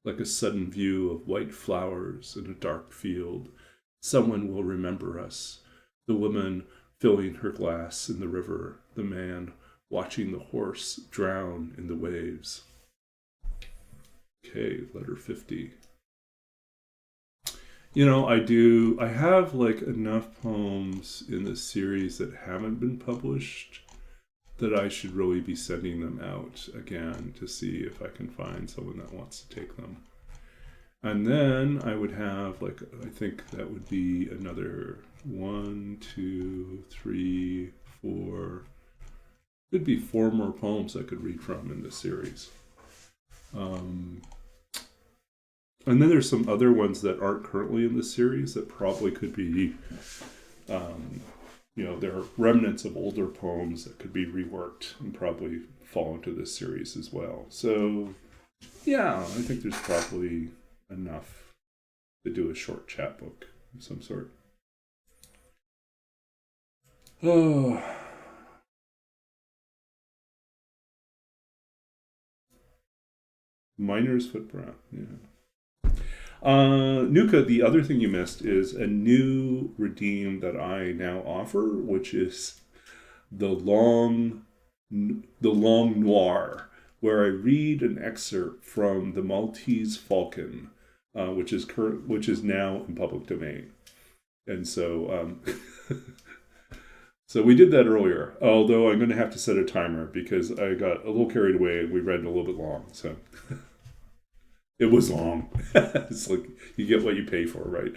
like a sudden view of white flowers in a dark field. Someone will remember us, the woman filling her glass in the river, the man watching the horse drown in the waves. Okay, letter 50. You know, I have like enough poems in this series that haven't been published that I should really be sending them out again to see if I can find someone that wants to take them. And then I would have, like, I think that would be another 1, 2, 3, 4. Could be 4 more poems I could read from in this series. And then there's some other ones that aren't currently in the series that probably could be, there are remnants of older poems that could be reworked and probably fall into this series as well. So, yeah, I think there's probably enough to do a short chapbook of some sort. Oh. Miner's footprint. Yeah. Nuka, the other thing you missed is a new redeem that I now offer, which is the long noir, where I read an excerpt from the Maltese Falcon, which is now in public domain. And so so we did that earlier, although I'm going to have to set a timer because I got a little carried away and we read it a little bit long. So it was long. It's like you get what you pay for, right?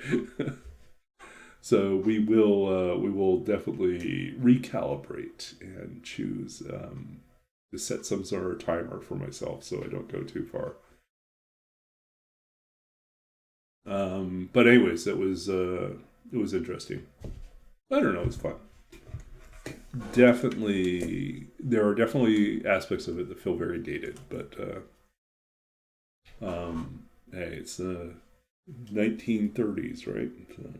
So we will definitely recalibrate and choose to set some sort of timer for myself so I don't go too far. But anyways, it was interesting. I don't know, it was fun. Definitely, there are definitely aspects of it that feel very dated, but hey, it's 1930s, right? So.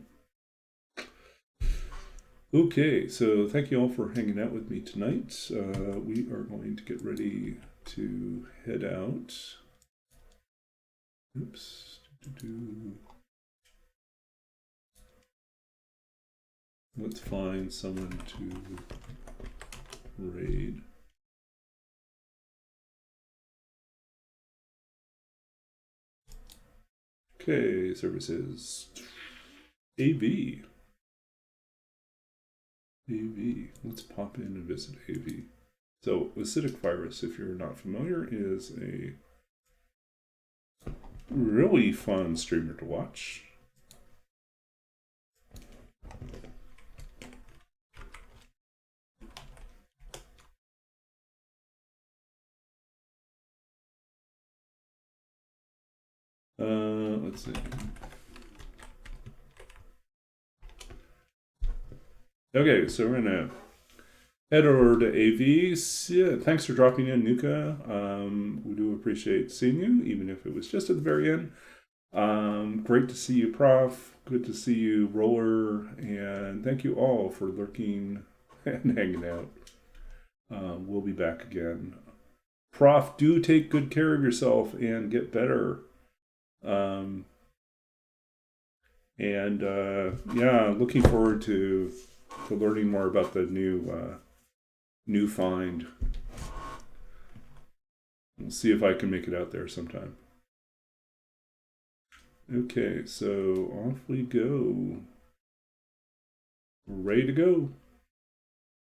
Okay, so thank you all for hanging out with me tonight. We are going to get ready to head out. Oops. Let's find someone to raid. Okay, services. AV. Let's pop in and visit AV. So, acidic virus, if you're not familiar, is a really fun streamer to watch. Let's see. Okay, so we're gonna head over to AVs. Yeah, thanks for dropping in, Nuka. We do appreciate seeing you, even if it was just at the very end. Great to see you, Prof. Good to see you, Roller. And thank you all for lurking and hanging out. We'll be back again. Prof, do take good care of yourself and get better. Yeah, looking forward to learning more about the new find. We'll see if I can make it out there sometime. Okay, so off we go. We're ready to go.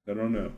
I don't know.